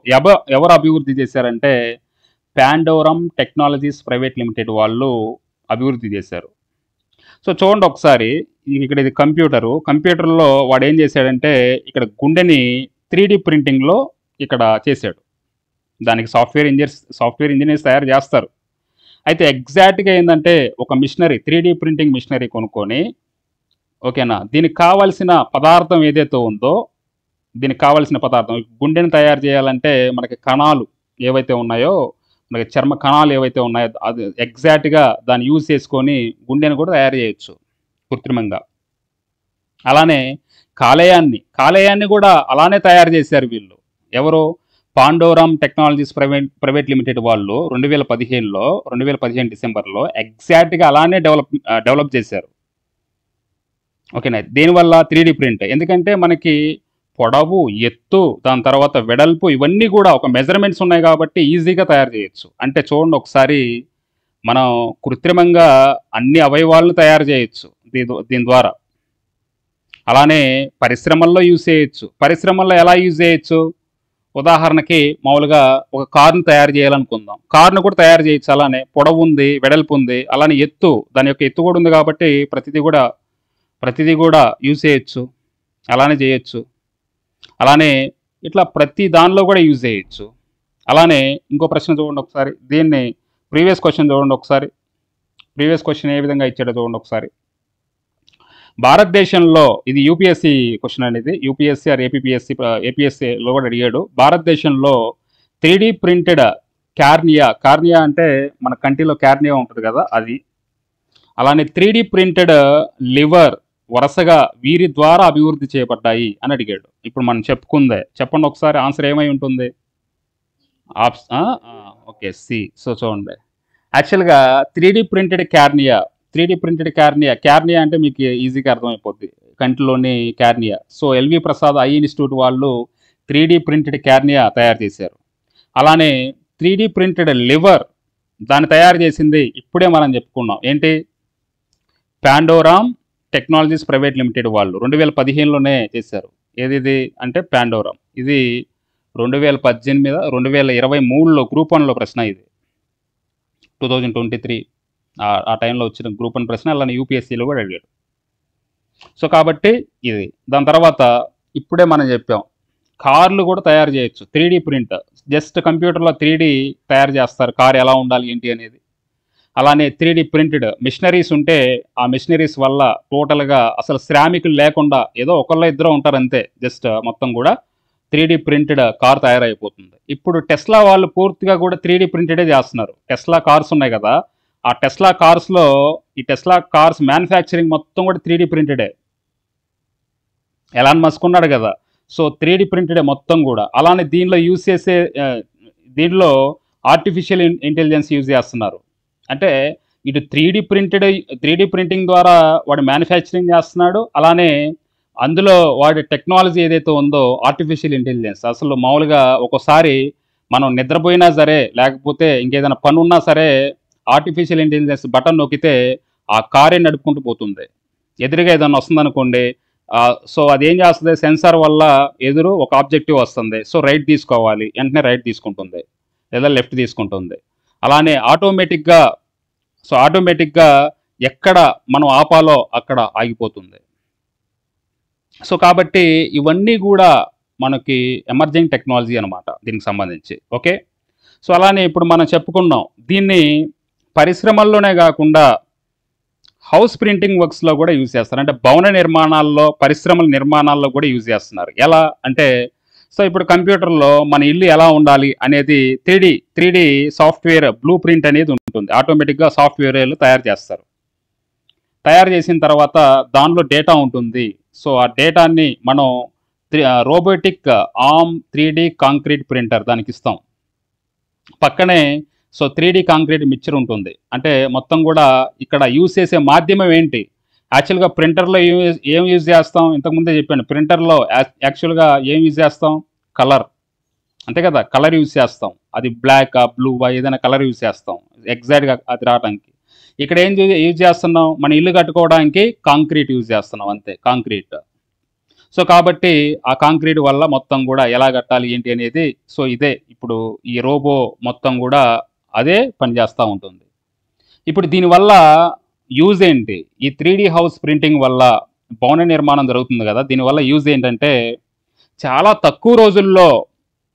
ఎవరు అభివృద్ధి చేశారంటే పాండోరమ్ టెక్నాలజీస్ ప్రైవేట్ లిమిటెడ్ వాళ్ళు అభివృద్ధి చేశారు. సో చూడండి ఒకసారి, ఇక్కడ ఇది కంప్యూటర్లో వాడు ఏం చేశాడంటే ఇక్కడ గుండెని 3D ప్రింటింగ్లో ఇక్కడ చేశాడు. దానికి సాఫ్ట్వేర్ ఇంజనీర్స్ తయారు చేస్తారు. అయితే ఎగ్జాక్ట్గా ఏంటంటే ఒక మిషనరీ, 3D ప్రింటింగ్ మిషనరీ కొనుక్కొని, ఓకేనా, దీనికి కావాల్సిన పదార్థం ఏదైతే ఉందో, గుండెని తయారు చేయాలంటే మనకి కణాలు ఏవైతే ఉన్నాయో, మనకి చర్మ కణాలు ఏవైతే ఉన్నాయో, అది ఎగ్జాక్ట్గా దాన్ని యూజ్ చేసుకొని గుండెని కూడా తయారు చేయొచ్చు కృత్రిమంగా. అలానే కాలేయాన్ని కూడా అలానే తయారు చేశారు వీళ్ళు. ఎవరు? పాండోరమ్ టెక్నాలజీస్ ప్రైవేట్ లిమిటెడ్ వాళ్ళు 2015 డిసెంబర్లో ఎగ్జాక్ట్గా అలానే డెవలప్ చేశారు. ఓకేనా. దీనివల్ల 3D ప్రింట్, ఎందుకంటే మనకి పొడవు, ఎత్తు, దాని తర్వాత వెడల్పు, ఇవన్నీ కూడా ఒక మెజర్మెంట్స్ ఉన్నాయి కాబట్టి ఈజీగా తయారు చేయొచ్చు. అంటే చూడండి ఒకసారి, మనం కృత్రిమంగా అన్ని అవయవాలను తయారు చేయొచ్చు దీని ద్వారా. అలానే పరిశ్రమల్లో యూజ్ చేయొచ్చు. పరిశ్రమల్లో ఎలా యూజ్ చేయొచ్చు? ఉదాహరణకి మామూలుగా ఒక కార్ను తయారు చేయాలనుకుందాం, కార్ను కూడా తయారు చేయొచ్చు. అలానే పొడవు ఉంది, వెడల్పు ఉంది, అలానే ఎత్తు, దాని యొక్క ఎత్తు కూడా ఉంది కాబట్టి ప్రతిదీ కూడా యూజ్ చేయొచ్చు, అలానే చేయొచ్చు. అలానే ఇట్లా ప్రతి దానిలో కూడా యూజ్ చేయొచ్చు. అలానే ఇంకో ప్రశ్న చూడండి ఒకసారి, దీన్ని ప్రీవియస్ క్వశ్చన్ చూడండి ఒకసారి. ప్రీవియస్ క్వశ్చన్ ఏ విధంగా ఇచ్చాడో చూడండి ఒకసారి. భారతదేశంలో, ఇది యూపీఎస్సీ క్వశ్చన్ అనేది, యూపీఎస్సీ ఆర్ ఏపీఎస్సీలో కూడా అడిగాడు. భారతదేశంలో 3D ప్రింటెడ్ కార్నియా అంటే మన కంటిలో కార్నియా ఉంటుంది కదా అది, అలానే 3D ప్రింటెడ్ లివర్ వరుసగా వీరి ద్వారా అభివృద్ధి చేయబడ్డాయి అని అడిగాడు. ఇప్పుడు మనం చెప్పుకుందే, చెప్పండి ఒకసారి ఆన్సర్ ఏమై ఉంటుంది? Okay, C. సో చూడండి, యాక్చువల్గా 3D ప్రింటెడ్ కార్నియా అంటే మీకు ఈజీగా అర్థమైపోద్ది, కంటిలోని cornea. So LV Prasad Eye Institute వాళ్ళు 3D ప్రింటెడ్ కార్నియా తయారు చేశారు. అలానే 3D ప్రింటెడ్ లివర్, దాన్ని తయారు చేసింది ఇప్పుడే మనం చెప్పుకున్నాం, ఏంటి? పాండోరామ్ టెక్నాలజీస్ ప్రైవేట్ లిమిటెడ్ వాళ్ళు 2015లోనే చేశారు. ఏది అంటే పాండోరామ్. ఇది 2023లో గ్రూప్ 1లో ప్రశ్న, ఇది 2023 ఆ టైంలో వచ్చిన గ్రూప్ 1 ప్రశ్న. అలానే యూపీఎస్సీలో కూడా అడిగాడు. సో కాబట్టి ఇది. దాని తర్వాత ఇప్పుడే మనం చెప్పాం, కార్లు కూడా తయారు చేయొచ్చు 3D ప్రింట్. జస్ట్ కంప్యూటర్లో 3D తయారు చేస్తారు, కార్ ఎలా ఉండాలి ఏంటి అనేది. అలానే 3D ప్రింటెడ్ మిషనరీస్ ఉంటే ఆ మిషనరీస్ వల్ల టోటల్గా అసలు శ్రామికులు లేకుండా ఏదో ఒకళ్ళ ఇద్దరు ఉంటారు అంతే, జస్ట్ మొత్తం కూడా 3D ప్రింటెడ్ కార్ తయారైపోతుంది. ఇప్పుడు టెస్లా వాళ్ళు పూర్తిగా కూడా 3D ప్రింటెడే చేస్తున్నారు. టెస్లా కార్స్ ఉన్నాయి కదా, ఆ టెస్లా కార్స్లో ఈ టెస్లా కార్స్ మ్యానుఫ్యాక్చరింగ్ మొత్తం కూడా 3D ప్రింటెడే. ఎలాన్ మస్క్ ఉన్నాడు కదా, సో 3D ప్రింటెడే మొత్తం కూడా. అలానే దీనిలో యూజ్ చేసే దీనిలో ఆర్టిఫిషియల్ ఇంటెలిజెన్స్ యూజ్ చేస్తున్నారు. అంటే ఇటు 3D ప్రింటింగ్ ద్వారా వాడు మ్యానుఫ్యాక్చరింగ్ చేస్తున్నాడు, అలానే అందులో వాడి టెక్నాలజీ ఏదైతే ఉందో ఆర్టిఫిషియల్ ఇంటెలిజెన్స్. అసలు మామూలుగా ఒక్కోసారి మనం నిద్రపోయినా సరే లేకపోతే ఇంకేదైనా పని ఉన్నా సరే ఆర్టిఫిషియల్ ఇంటెలిజెన్స్ బటన్ నొక్కితే ఆ కారే నడుపుకుంటూ పోతుంది. ఎదురుగా ఏదైనా వస్తుందనుకోండి, సో అదేం చేస్తుంది, సెన్సార్ వల్ల ఎదురు ఒక ఆబ్జెక్టివ్ వస్తుంది, సో రైట్ తీసుకోవాలి, వెంటనే రైట్ తీసుకుంటుంది లేదా లెఫ్ట్ తీసుకుంటుంది. అలానే ఆటోమేటిక్గా ఎక్కడ మనం ఆపాలో అక్కడ ఆగిపోతుంది. సో కాబట్టి ఇవన్నీ కూడా మనకి ఎమర్జింగ్ టెక్నాలజీ అనమాట దీనికి సంబంధించి. ఓకే, సో అలానే ఇప్పుడు మనం చెప్పుకున్నాం, దీన్ని పరిశ్రమల్లోనే కాకుండా హౌస్ ప్రింటింగ్ వర్క్స్లో కూడా యూజ్ చేస్తారు. అంటే భవన నిర్మాణాల్లో, పరిశ్రమల నిర్మాణాల్లో కూడా యూజ్ చేస్తున్నారు. ఎలా అంటే, సో ఇప్పుడు కంప్యూటర్లో మన ఇల్లు ఎలా ఉండాలి అనేది 3D సాఫ్ట్వేర్ బ్లూ ప్రింట్ అనేది ఉంటుంది. ఆటోమేటిక్గా సాఫ్ట్వేర్లు తయారు చేస్తారు. తయారు చేసిన తర్వాత దానిలో డేటా ఉంటుంది. సో ఆ డేటాని మనం robotic arm 3D concrete printer దానికి ఇస్తాం. పక్కనే సో 3D కాంక్రీట్ మిక్చర్ ఉంటుంది. అంటే మొత్తం కూడా ఇక్కడ యూజ్ చేసే మాధ్యమం ఏంటి, యాక్చువల్గా ప్రింటర్లో ఏం యూజ్ చేస్తాం, ఇంతకుముందే చెప్పాను, ప్రింటర్లో యాక్చువల్గా ఏం యూజ్ చేస్తాం, కలర్, అంతే కదా, కలర్ యూజ్ చేస్తాం. అది బ్లాక్ బ్లూ ఏదైనా కలర్ యూజ్ చేస్తాం ఎగ్జాక్ట్గా అది రావడానికి. ఇక్కడ ఏం యూజ్ చేస్తున్నాం, మన ఇల్లు కట్టుకోవడానికి కాంక్రీట్ యూజ్ చేస్తున్నాం, అంతే, కాంక్రీట్. సో కాబట్టి ఆ కాంక్రీట్ వల్ల మొత్తం కూడా ఎలా కట్టాలి ఏంటి అనేది, సో ఇదే ఇప్పుడు ఈ రోబో మొత్తం కూడా అదే పనిచేస్తూ ఉంటుంది. ఇప్పుడు దీనివల్ల యూజ్ ఏంటి, ఈ 3D హౌస్ ప్రింటింగ్ వల్ల భవన నిర్మాణం జరుగుతుంది కదా, దీనివల్ల యూజ్ ఏంటంటే చాలా తక్కువ రోజుల్లో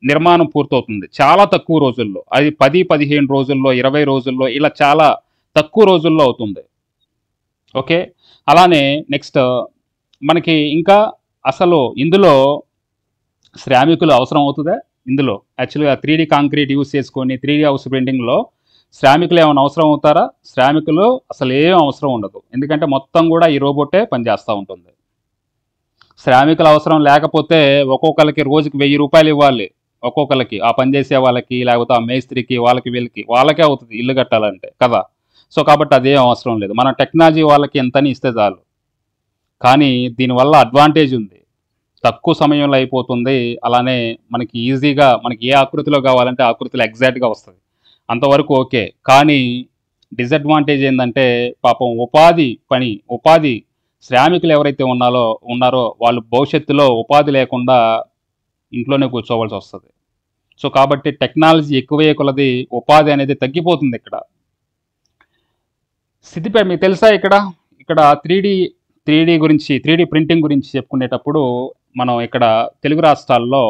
నిర్మాణం పూర్తవుతుంది. చాలా తక్కువ రోజుల్లో, అది 10-15 రోజుల్లో, 20 రోజుల్లో, ఇలా చాలా తక్కువ రోజుల్లో అవుతుంది. ఓకే, అలానే నెక్స్ట్ మనకి ఇంకా అసలు ఇందులో శ్రామికులు అవసరం అవుతుందా, ఇందులో యాక్చువల్గా 3D కాంక్రీట్ యూజ్ చేసుకొని 3D హౌస్ ప్రింటింగ్లో శ్రామికులు ఏమైనా అవసరం అవుతారా, శ్రామికులు అసలు ఏం అవసరం ఉండదు. ఎందుకంటే మొత్తం కూడా ఈ రోబోటే పనిచేస్తూ ఉంటుంది. శ్రామికుల అవసరం లేకపోతే ఒక్కొక్కరికి రోజుకి 1000 రూపాయలు ఇవ్వాలి, ఒక్కొక్కరికి ఆ పని చేసే వాళ్ళకి, లేకపోతే ఆ మేస్త్రికి, వాళ్ళకే అవుతుంది ఇల్లు కట్టాలంటే కదా. సో కాబట్టి అదేం అవసరం లేదు, మన టెక్నాలజీ వాళ్ళకి ఎంతని ఇస్తే చాలు. కానీ దీనివల్ల అడ్వాంటేజ్ ఉంది, తక్కువ సమయంలో అయిపోతుంది. అలానే మనకి ఈజీగా, మనకి ఏ ఆకృతిలో కావాలంటే ఆకృతిలో ఎగ్జాక్ట్గా వస్తుంది, అంతవరకు ఓకే. కానీ డిసడ్వాంటేజ్ ఏంటంటే పాపం ఉపాధి శ్రామికులు ఎవరైతే ఉన్నారో వాళ్ళు భవిష్యత్తులో ఉపాధి లేకుండా ఇంట్లోనే కూర్చోవాల్సి వస్తుంది. సో కాబట్టి టెక్నాలజీ ఎక్కువయ్యే కొలది ఉపాధి అనేది తగ్గిపోతుంది. ఇక్కడ సిద్దిపేట మీకు తెలుసా, ఇక్కడ 3D గురించి, 3D ప్రింటింగ్ గురించి చెప్పుకునేటప్పుడు మనం ఇక్కడ తెలుగు రాష్ట్రాల్లో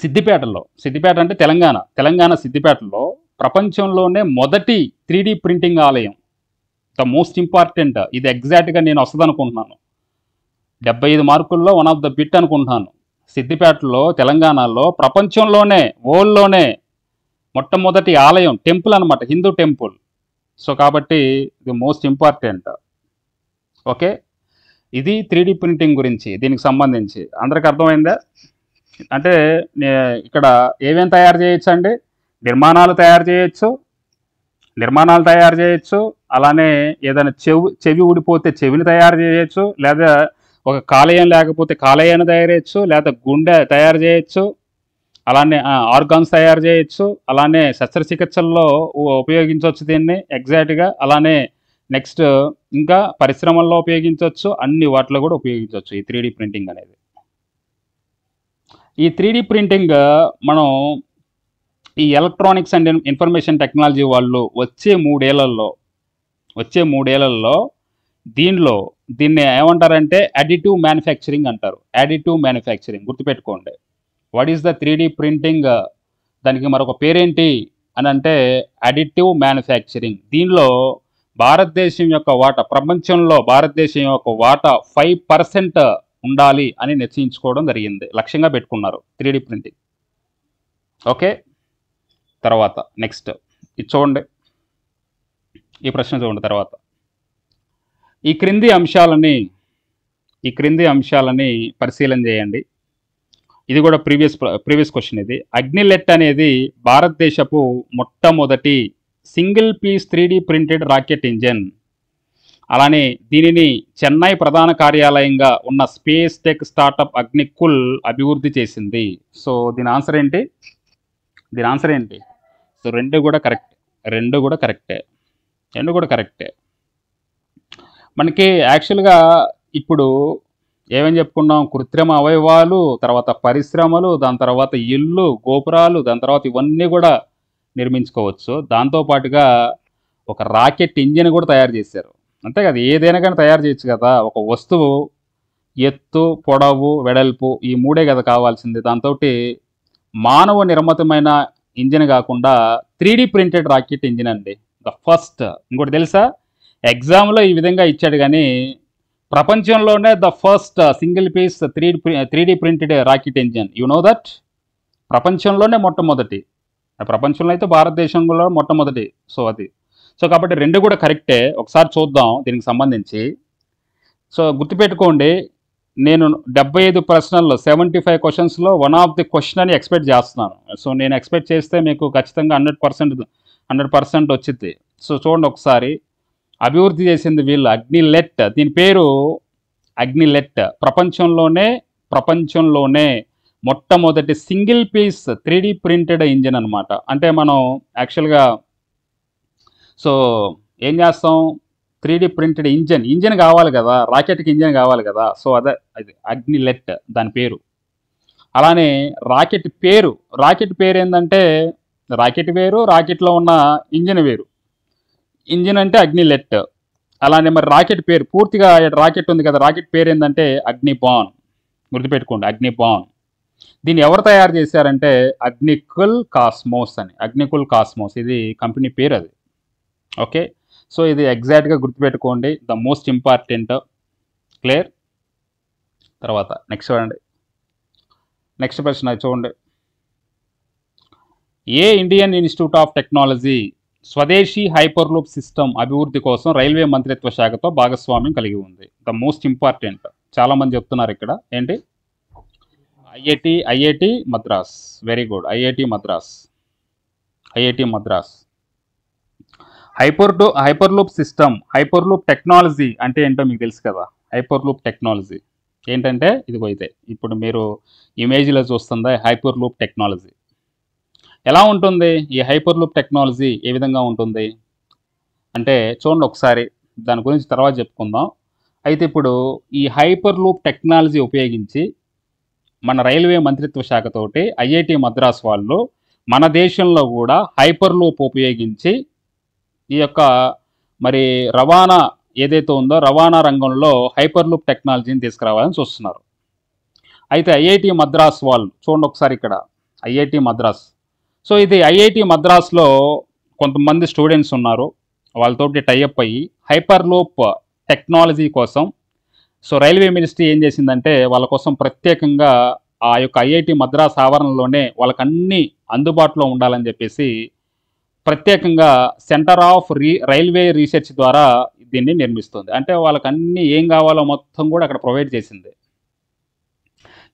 సిద్దిపేట అంటే తెలంగాణ సిద్దిపేటలో ప్రపంచంలోనే మొదటి 3D ప్రింటింగ్ ఆలయం, ద మోస్ట్ ఇంపార్టెంట్. ఇది ఎగ్జాక్ట్గా నేను వస్తుంది అనుకుంటున్నాను, 75 మార్కుల్లో వన్ ఆఫ్ ద బిట్ అనుకుంటున్నాను. సిద్దిపేటలో, తెలంగాణలో ప్రపంచంలోనే, వరల్డ్లోనే మొట్టమొదటి ఆలయం, టెంపుల్ అనమాట, హిందూ టెంపుల్. సో కాబట్టి ఇది మోస్ట్ ఇంపార్టెంట్. ఓకే, ఇది 3D ప్రింటింగ్ గురించి, దీనికి సంబంధించి అందరికి అర్థమైందా? అంటే ఇక్కడ ఏమేం తయారు చేయొచ్చు అండి, నిర్మాణాలు తయారు చేయొచ్చు, అలానే ఏదైనా చెవి ఊడిపోతే చెవిని తయారు చేయొచ్చు, లేదా ఒక కాలేయం లేకపోతే కాలేయాన్ని తయారు చేయొచ్చు, లేదా గుండె తయారు చేయొచ్చు, అలానే ఆర్గాన్స్ తయారు చేయొచ్చు, అలానే శస్త్రచికిత్సల్లో ఉపయోగించవచ్చు దీన్ని ఎగ్జాక్ట్గా. అలానే నెక్స్ట్ ఇంకా పరిశ్రమల్లో ఉపయోగించవచ్చు, అన్ని వాటిలో కూడా ఉపయోగించవచ్చు ఈ 3D ప్రింటింగ్ అనేది. ఈ 3D ప్రింటింగ్ మనం ఈ ఎలక్ట్రానిక్స్ అండ్ ఇన్ఫర్మేషన్ టెక్నాలజీ వాళ్ళు వచ్చే మూడేళ్లలో దీన్ని ఏమంటారంటే అడిటివ్ మ్యానుఫ్యాక్చరింగ్ అంటారు. అడిటివ్ మ్యానుఫ్యాక్చరింగ్ గుర్తుపెట్టుకోండి. What is the 3D printing, దానికి మరొక పేరేంటి, అని అంటే అడిటివ్ మ్యానుఫ్యాక్చరింగ్. దీనిలో భారతదేశం యొక్క వాటా, ప్రపంచంలో భారతదేశం యొక్క వాటా 5% ఉండాలి అని నిశ్చయించుకోవడం జరిగింది, లక్ష్యంగా పెట్టుకున్నారు 3D ప్రింటింగ్. ఓకే, తర్వాత నెక్స్ట్ ఇది చూడండి, ఈ ప్రశ్న చూడండి. తర్వాత ఈ క్రింది అంశాలని పరిశీలన చేయండి. ఇది కూడా ప్రీవియస్ క్వశ్చన్. ఇది అగ్నిలెట్ అనేది భారతదేశపు మొట్టమొదటి single piece 3D printed rocket engine. అలానే దీనిని చెన్నై ప్రధాన కార్యాలయంగా ఉన్న స్పేస్ టెక్ స్టార్టప్ అగ్నికుల్ అభివృద్ధి చేసింది. సో దీని ఆన్సర్ ఏంటి? సో రెండు కూడా కరెక్టే. మనకి యాక్చువల్గా ఇప్పుడు ఏమని చెప్పుకున్నాం, కృత్రిమ అవయవాలు, తర్వాత పరిశ్రమలు, దాని తర్వాత ఇల్లు, గోపురాలు, దాని తర్వాత ఇవన్నీ కూడా నిర్మించుకోవచ్చు. దాంతోపాటుగా ఒక రాకెట్ ఇంజిన్ కూడా తయారు చేశారు. అంతే కదా, ఏదైనా కానీ తయారు చేయొచ్చు కదా. ఒక వస్తువు ఎత్తు, పొడవు, వెడల్పు ఈ మూడే కదా కావాల్సింది. దాంతో మానవ నిర్మితమైన ఇంజిన్ కాకుండా 3D ప్రింటెడ్ రాకెట్ ఇంజిన్ అండి ద ఫస్ట్. ఇంకోటి తెలుసా, ఎగ్జామ్లో ఈ విధంగా ఇచ్చాడు కానీ ప్రపంచంలోనే the first single piece 3D printed rocket engine. You know that, ప్రపంచంలోనే మొట్టమొదటి. ప్రపంచంలో అయితే భారతదేశంలో మొట్టమొదటి. సో కాబట్టి రెండు కూడా కరెక్టే. ఒకసారి చూద్దాం దీనికి సంబంధించి. సో గుర్తుపెట్టుకోండి, నేను 75 ప్రశ్నల్లో 75 క్వశ్చన్స్లో వన్ ఆఫ్ ది క్వశ్చన్ అని ఎక్స్పెక్ట్ చేస్తున్నాను. సో నేను ఎక్స్పెక్ట్ చేస్తే మీకు ఖచ్చితంగా 100% వచ్చింది. సో చూడండి ఒకసారి, అభివృద్ధి చేసింది వీళ్ళు అగ్నిలెట్. దీని పేరు అగ్నిలెట్. ప్రపంచంలోనే మొట్టమొదటి single piece 3D printed engine అనమాట. అంటే మనం యాక్చువల్గా సో ఏం చేస్తాం, 3D ప్రింటెడ్ ఇంజిన్ కావాలి కదా, రాకెట్కి ఇంజిన్ కావాలి కదా. సో అది అగ్నిలెట్ దాని పేరు. అలానే రాకెట్ పేరు ఏంటంటే, రాకెట్ వేరు, రాకెట్లో ఉన్న ఇంజిన్ వేరు. ఇంజిన్ అంటే అగ్నిలెట్. అలానే మరి రాకెట్ పేరు పూర్తిగా రాకెట్ ఉంది కదా, రాకెట్ పేరు ఏంటంటే అగ్నిబాన్. గుర్తుపెట్టుకోండి, అగ్నిబాన్. దీన్ని ఎవరు తయారు చేశారంటే అగ్నికుల్ కాస్మోస్ ఇది కంపెనీ పేరు అది. ఓకే, సో ఇది ఎగ్జాక్ట్గా గుర్తుపెట్టుకోండి, ద మోస్ట్ ఇంపార్టెంట్. క్లియర్? తర్వాత నెక్స్ట్ ప్రశ్న చూడండి. ఏ ఇండియన్ ఇన్స్టిట్యూట్ ఆఫ్ టెక్నాలజీ స్వదేశీ హైపర్లూప్ సిస్టమ్ అభివృద్ధి కోసం రైల్వే మంత్రిత్వ శాఖతో భాగస్వామ్యం కలిగి ఉంది? ద మోస్ట్ ఇంపార్టెంట్, చాలామంది చెప్తున్నారు ఇక్కడ. ఏంటి? IIT Madras. Very good, IIT Madras. Hyperloop technology అంటే ఏంటో మీకు తెలుసు కదా. హైపర్లూప్ టెక్నాలజీ ఏంటంటే ఇదిగో ఇదే, ఇప్పుడు మీరు ఇమేజ్లో చూస్తుందా హైపర్లూప్ టెక్నాలజీ. ఎలా ఉంటుంది ఈ హైపర్లూప్ టెక్నాలజీ, ఏ విధంగా ఉంటుంది అంటే చూడండి ఒకసారి, దాని గురించి తర్వాత చెప్పుకుందాం. అయితే ఇప్పుడు ఈ హైపర్లూప్ టెక్నాలజీ ఉపయోగించి మన రైల్వే మంత్రిత్వ శాఖతోటి ఐఐటి మద్రాస్ వాళ్ళు మన దేశంలో కూడా హైపర్లూప్ ఉపయోగించి ఈ యొక్క మరి రవాణా ఏదైతే ఉందో రవాణా రంగంలో హైపర్లూప్ టెక్నాలజీని తీసుకురావాలని చూస్తున్నారు. అయితే ఐఐటి మద్రాస్ వాళ్ళు చూడండి ఒకసారి ఇక్కడ, ఐఐటి మద్రాస్. సో ఇది ఐఐటి మద్రాస్లో కొంతమంది స్టూడెంట్స్ ఉన్నారు, వాళ్ళతోటి టైఅప్ అయ్యి హైపర్లూప్ టెక్నాలజీ కోసం సో రైల్వే మినిస్ట్రీ ఏం చేసిందంటే వాళ్ళ కోసం ప్రత్యేకంగా ఆ యొక్క ఐఐటి మద్రాస్ ఆవరణలోనే వాళ్ళకి అన్నీ అందుబాటులో ఉండాలని చెప్పేసి ప్రత్యేకంగా సెంటర్ ఆఫ్ రైల్వే రీసెర్చ్ ద్వారా దీన్ని నిర్మిస్తుంది. అంటే వాళ్ళకి అన్నీ ఏం కావాలో మొత్తం కూడా అక్కడ ప్రొవైడ్ చేసింది.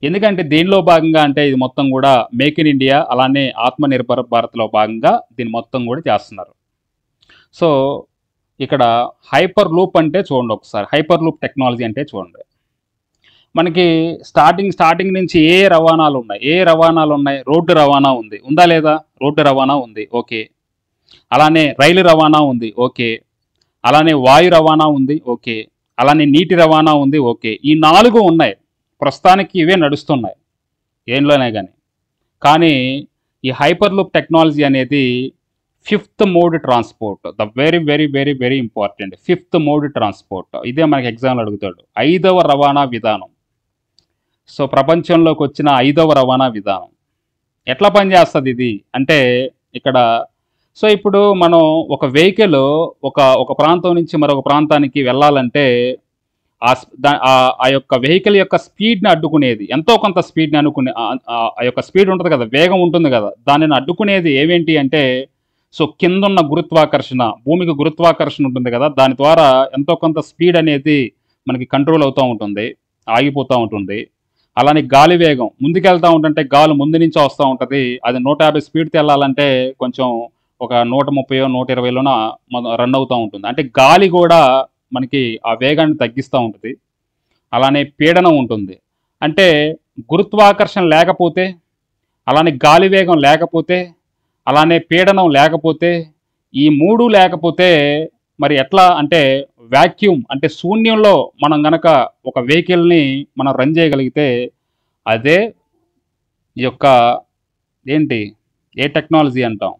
ఎందుకంటే దీనిలో భాగంగా అంటే ఇది మొత్తం కూడా మేక్ ఇన్ ఇండియా, అలానే ఆత్మనిర్భర్ భారత్లో భాగంగా దీన్ని మొత్తం కూడా చేస్తున్నారు. సో ఇక్కడ హైపర్ లూప్ అంటే చూడండి ఒకసారి, హైపర్ లూప్ టెక్నాలజీ అంటే చూడండి, మనకి స్టార్టింగ్ నుంచి ఏ రవాణాలు ఉన్నాయి? రోడ్డు రవాణా ఉంది, ఉందా లేదా? రోడ్డు రవాణా ఉంది, ఓకే. అలానే రైలు రవాణా ఉంది, ఓకే. అలానే వాయు రవాణా ఉంది, ఓకే. అలానే నీటి రవాణా ఉంది, ఓకే. ఈ 4 ఉన్నాయి ప్రస్తుతానికి, ఇవే నడుస్తున్నాయి ఏంలోనే కానీ ఈ హైపర్ లూప్ టెక్నాలజీ అనేది 5th mode transport, the very very very very important. 5th mode transport, ఇదే మనకి ఎగ్జామ్లో అడుగుతాడు. 5వ రవాణా విధానం. సో ప్రపంచంలోకి వచ్చిన 5వ రవాణా విధానం ఎట్లా పనిచేస్తుంది ఇది అంటే, ఇక్కడ సో ఇప్పుడు మనం ఒక వెహికల్ ఒక ఒక ప్రాంతం నుంచి మరొక ప్రాంతానికి వెళ్ళాలంటే ఆ యొక్క వెహికల్ యొక్క స్పీడ్ని అడ్డుకునేది, ఎంతో కొంత స్పీడ్ని అనుకునే ఆ యొక్క స్పీడ్ ఉంటుంది కదా, వేగం ఉంటుంది కదా, దానిని అడ్డుకునేది ఏవేంటి అంటే సో కిందున్న గురుత్వాకర్షణ, భూమికి గురుత్వాకర్షణ ఉంటుంది కదా, దాని ద్వారా ఎంతో కొంత స్పీడ్ అనేది మనకి కంట్రోల్ అవుతూ ఉంటుంది, ఆగిపోతూ ఉంటుంది. అలానే గాలి వేగం ముందుకెళ్తూ ఉంటుంటే గాలి ముందు నుంచి వస్తూ ఉంటుంది, అది 150 స్పీడ్తో వెళ్ళాలంటే కొంచెం ఒక 130 120లోన రన్ అవుతూ ఉంటుంది. అంటే గాలి కూడా మనకి ఆ వేగాన్ని తగ్గిస్తూ ఉంటుంది. అలానే పీడనం ఉంటుంది. అంటే గురుత్వాకర్షణ లేకపోతే, అలానే గాలి వేగం లేకపోతే, అలానే పీడనం లేకపోతే, ఈ మూడు లేకపోతే మరి ఎట్లా అంటే వాక్యూమ్ అంటే శూన్యంలో మనం గనక ఒక వెహికల్ని మనం రన్ చేయగలిగితే అదే ఈ యొక్క ఏంటి ఏ టెక్నాలజీ అంటాం,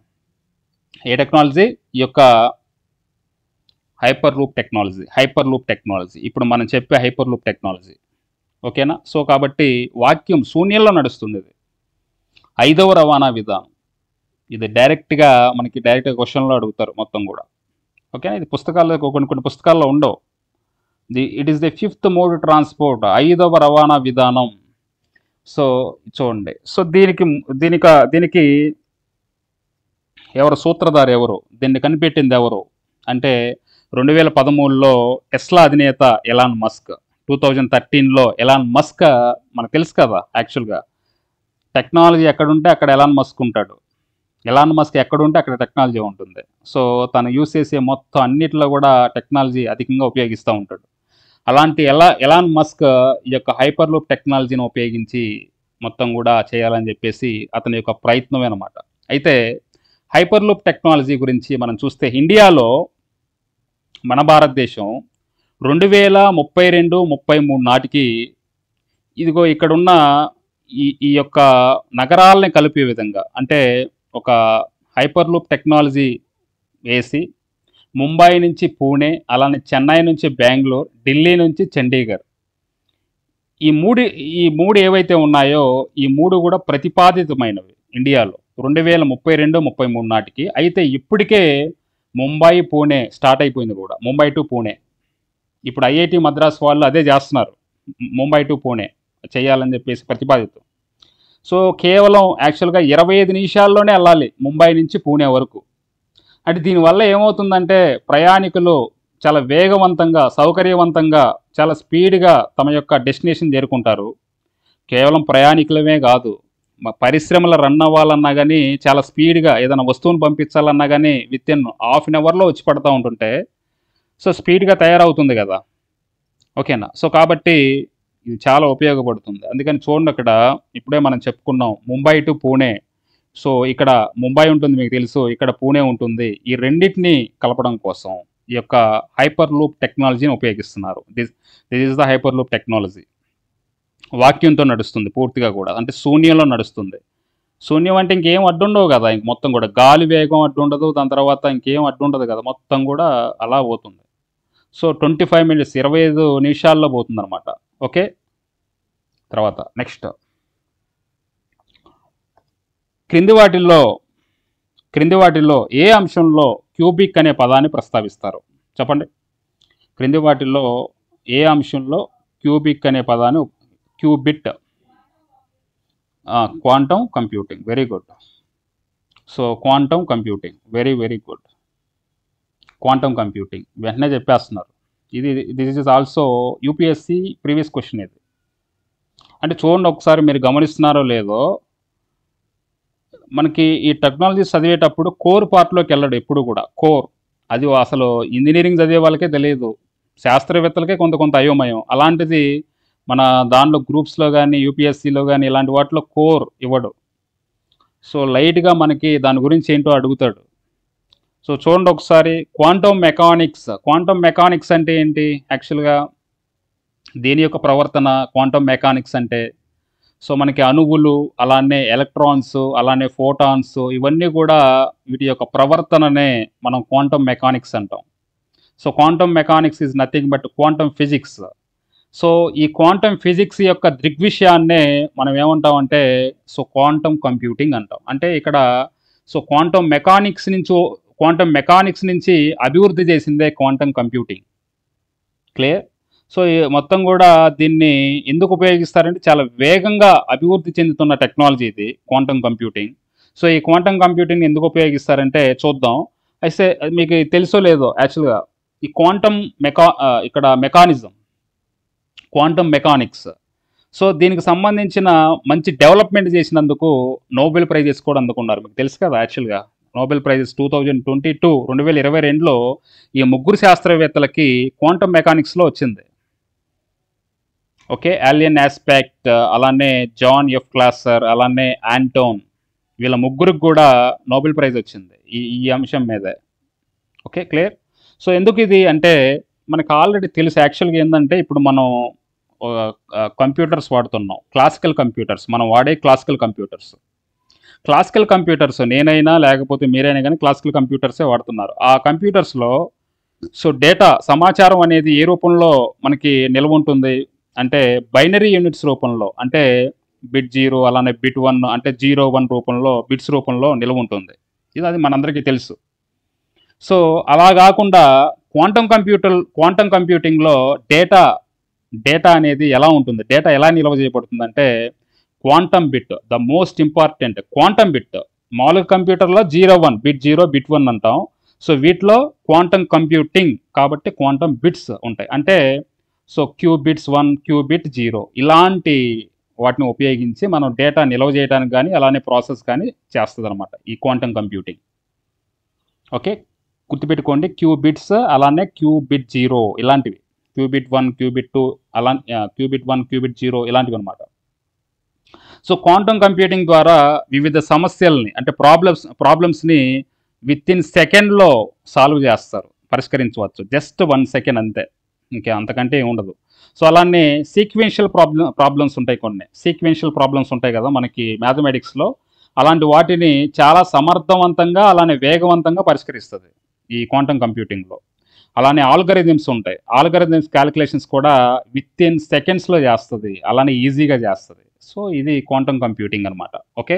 ఏ టెక్నాలజీ, ఈ యొక్క హైపర్ లూప్ టెక్నాలజీ, ఇప్పుడు మనం చెప్పే హైపర్ లూప్ టెక్నాలజీ. ఓకేనా? సో కాబట్టి వాక్యూమ్ శూన్యంలో నడుస్తుంది. ఇది 5వ రవాణా విధానం. ఇది డైరెక్ట్గా క్వశ్చన్లో అడుగుతారు మొత్తం కూడా. ఓకేనా? ఇది పుస్తకాల్లో కొన్ని పుస్తకాల్లో ఉండవు. It is the 5th mode transport, 5వ రవాణా విధానం. సో చూడండి, సో దీనికి ఎవరు సూత్రధారి, ఎవరు దీన్ని కనిపెట్టింది ఎవరు అంటే 2013లో టెస్లా అధినేత ఎలాన్ మస్క్, 2013లో ఎలాన్ మస్క్ మనకు తెలుసు కదా, యాక్చువల్గా టెక్నాలజీ ఎక్కడుంటే అక్కడ ఎలాన్ మస్క్ ఉంటాడు, ఎలాన్ మస్క్ ఎక్కడుంటే అక్కడ టెక్నాలజీ ఉంటుంది. సో తను యూస్ చేసే మొత్తం అన్నిటిలో కూడా టెక్నాలజీ అధికంగా ఉపయోగిస్తూ ఉంటాడు. అలాంటి ఎలాన్ మస్క్ ఈ యొక్క హైపర్ లూప్ టెక్నాలజీని ఉపయోగించి మొత్తం కూడా చేయాలని చెప్పేసి అతని యొక్క ప్రయత్నమే అనమాట. అయితే హైపర్ లూప్ టెక్నాలజీ గురించి మనం చూస్తే ఇండియాలో మన భారతదేశం 2032-33 నాటికి ఇదిగో ఇక్కడున్న ఈ యొక్క నగరాలని కలిపే విధంగా అంటే ఒక హైపర్ లూప్ టెక్నాలజీ వేసి ముంబై నుంచి పూణే, అలానే చెన్నై నుంచి బెంగళూరు, ఢిల్లీ నుంచి చండీగఢ్, ఈ మూడు ఏవైతే ఉన్నాయో ఈ మూడు కూడా ప్రతిపాదితమైనవి ఇండియాలో 2032-33 నాటికి. అయితే ఇప్పటికే ముంబై పూణే స్టార్ట్ అయిపోయింది కూడా, ముంబై టు పూణే. ఇప్పుడు ఐఐటి మద్రాస్ వాళ్ళు అదే చేస్తున్నారు, ముంబై టు పూణే చేయాలని చెప్పేసి ప్రతిపాదితం. సో కేవలం యాక్చువల్గా 25 నిమిషాల్లోనే వెళ్ళాలి ముంబై నుంచి పూణే వరకు. అంటే దీనివల్ల ఏమవుతుందంటే ప్రయాణికులు చాలా వేగవంతంగా, సౌకర్యవంతంగా, చాలా స్పీడ్గా తమ యొక్క డెస్టినేషన్ చేరుకుంటారు. కేవలం ప్రయాణికులమే కాదు, పరిశ్రమల రన్ అవ్వాలన్నా కానీ చాలా స్పీడ్గా ఏదైనా వస్తువును పంపించాలన్నా కానీ విత్-ఇన్ ½ an hourలో వచ్చి పడుతూ ఉంటుంటే సో స్పీడ్గా తయారవుతుంది కదా. ఓకేనా? సో కాబట్టి ఇది చాలా ఉపయోగపడుతుంది. అందుకని చూడండి, అక్కడ ఇప్పుడే మనం చెప్పుకున్నాం ముంబై టు పూణే. సో ఇక్కడ ముంబై ఉంటుంది మీకు తెలుసు, ఇక్కడ పూణే ఉంటుంది. ఈ రెండింటిని కలపడం కోసం ఈ యొక్క హైపర్ లూప్ టెక్నాలజీని ఉపయోగిస్తున్నారు. This is the hyper loop technology. వాక్యంతో నడుస్తుంది పూర్తిగా కూడా, అంటే శూన్యంలో నడుస్తుంది. శూన్యం అంటే ఇంకేం అడ్డుండవు కదా, ఇంక మొత్తం కూడా గాలి వేగం అడ్డుండదు, దాని తర్వాత ఇంకేం అడ్డుండదు కదా, మొత్తం కూడా అలా పోతుంది. సో 25 minutes 25 నిమిషాల్లో పోతుంది అనమాట. ఓకే, తర్వాత నెక్స్ట్ క్రింది వాటిల్లో ఏ అంశంలో క్యూబిక్ అనే పదాన్ని ప్రస్తావిస్తారు? చెప్పండి. క్రింది వాటిల్లో ఏ అంశంలో క్యూబిక్ అనే పదాన్ని, qubit, quantum computing. Very good. So quantum computing, very very good. Quantum computing వెంటనే చెప్పేస్తున్నారు. This is also UPSC previous question ఇది. అంటే చూడండి ఒకసారి, మీరు గమనిస్తున్నారో లేదో, మనకి ఈ టెక్నాలజీ చదివేటప్పుడు కోర్ పార్ట్లోకి వెళ్ళడు ఎప్పుడు కూడా. కోర్ అది అసలు ఇంజనీరింగ్ చదివే వాళ్ళకే తెలియదు, శాస్త్రవేత్తలకే కొంత అయోమయం. అలాంటిది మన దానిలో గ్రూప్స్లో కానీ యూపీఎస్సిలో కానీ ఇలాంటి వాటిలో కోర్ ఇవ్వడు. సో లైట్గా మనకి దాని గురించి ఏంటో అడుగుతాడు. సో చూడండి ఒకసారి, క్వాంటమ్ మెకానిక్స్ అంటే ఏంటి? యాక్చువల్గా దీని యొక్క ప్రవర్తన క్వాంటమ్ మెకానిక్స్ అంటే, సో మనకి అణువులు, అలానే ఎలక్ట్రాన్స్, అలానే ఫోటాన్స్, ఇవన్నీ కూడా వీటి యొక్క ప్రవర్తననే మనం క్వాంటమ్ మెకానిక్స్ అంటాం. So quantum mechanics is nothing but quantum physics. So ఈ క్వాంటమ్ ఫిజిక్స్ యొక్క దృగ్విషయాన్నే మనం ఏమంటామంటే సో క్వాంటమ్ కంప్యూటింగ్ అంటాం. అంటే ఇక్కడ సో క్వాంటమ్ మెకానిక్స్ నుంచి అభివృద్ధి చేసిందే క్వాంటమ్ కంప్యూటింగ్. క్లియర్. సో మొత్తం కూడా దీన్ని ఎందుకు ఉపయోగిస్తారంటే చాలా వేగంగా అభివృద్ధి చెందుతున్న టెక్నాలజీ ఇది క్వాంటమ్ కంప్యూటింగ్. సో ఈ క్వాంటమ్ కంప్యూటింగ్ ఎందుకు ఉపయోగిస్తారంటే చూద్దాం. అయితే మీకు తెలుసో లేదో యాక్చువల్గా ఈ ఇక్కడ మెకానిజం క్వాంటమ్ మెకానిక్స్. సో దీనికి సంబంధించిన మంచి డెవలప్మెంట్ చేసినందుకు నోబెల్ ప్రైజెస్ కూడా అందుకున్నారు. మీకు తెలుసు కదా యాక్చువల్గా నోబెల్ ప్రైజెస్ 2022 ఈ ముగ్గురు శాస్త్రవేత్తలకి క్వాంటమ్ మెకానిక్స్లో వచ్చింది. ఓకే, ఆలియన్ ఆస్పెక్ట్, అలానే జాన్ ఎఫ్ క్లాసర్, అలానే ఆంటోన్, వీళ్ళ ముగ్గురికి కూడా నోబెల్ ప్రైజ్ వచ్చింది ఈ అంశం మీదే. Okay, clear. సో ఎందుకు ఇది అంటే మనకు ఆల్రెడీ తెలుసు యాక్చువల్గా ఏంటంటే ఇప్పుడు మనం కంప్యూటర్స్ వాడుతున్నాం, క్లాసికల్ కంప్యూటర్స్, మనం వాడే క్లాసికల్ కంప్యూటర్స్ నేనైనా లేకపోతే మీరైనా కానీ క్లాసికల్ కంప్యూటర్సే వాడుతున్నారు. ఆ కంప్యూటర్స్లో సో డేటా సమాచారం అనేది ఏ రూపంలో మనకి నిల్వ ఉంటుంది అంటే బైనరీ యూనిట్స్ రూపంలో, అంటే బిట్ 0 అలానే బిట్ 1 అంటే 0-1 రూపంలో బిట్స్ రూపంలో నిల్వ ఉంటుంది. అది మనందరికీ తెలుసు. సో అలా కాకుండా క్వాంటమ్ కంప్యూటింగ్లో డేటా అనేది ఎలా ఉంటుంది, డేటా ఎలా నిల్వ చేయబడుతుంది అంటే quantum bit, the most important quantum bit. మామూలుగా కంప్యూటర్లో 0-1 బిట్ 0 బిట్ 1 అంటాం. సో వీటిలో క్వాంటమ్ కంప్యూటింగ్ కాబట్టి క్వాంటమ్ బిట్స్ ఉంటాయి. అంటే సో క్యూబిట్స్ 1 క్యూబిట్ 0 ఇలాంటి వాటిని ఉపయోగించి మనం డేటా నిల్వ చేయడానికి కానీ అలానే ప్రాసెస్ కానీ చేస్తుంది అనమాట ఈ క్వాంటమ్ కంప్యూటింగ్. ఓకే, గుర్తుపెట్టుకోండి, క్యూబిట్స్ అలానే క్యూబిట్ 0 ఇలాంటివి, క్యూబిట్ 1 క్యూబిట్ 2 అలా క్యూబిట్ 1 క్యూబిట్ 0 ఇలాంటివి అనమాట. సో క్వాంటమ్ కంప్యూటింగ్ ద్వారా వివిధ సమస్యల్ని అంటే ప్రాబ్లమ్స్ని విత్ ఇన్ సెకండ్లో సాల్వ్ చేస్తారు, పరిష్కరించవచ్చు. జస్ట్ 1 సెకండ్ అంతే, ఇంకా అంతకంటే ఉండదు. సో అలానే సీక్వెన్షియల్ ప్రాబ్లమ్స్ ఉంటాయి, కొన్ని సీక్వెన్షియల్ ప్రాబ్లమ్స్ ఉంటాయి కదా మనకి మ్యాథమెటిక్స్లో, అలాంటి వాటిని చాలా సమర్థవంతంగా అలానే వేగవంతంగా పరిష్కరిస్తుంది ఈ క్వాంటమ్ కంప్యూటింగ్లో. అలానే ఆల్గరిథమ్స్ ఉంటాయి, ఆల్గరిథమ్స్ క్యాలిక్యులేషన్స్ కూడా విత్ ఇన్ సెకండ్స్లో చేస్తుంది, అలానే ఈజీగా చేస్తుంది. సో ఇది క్వాంటమ్ కంప్యూటింగ్ అనమాట. ఓకే,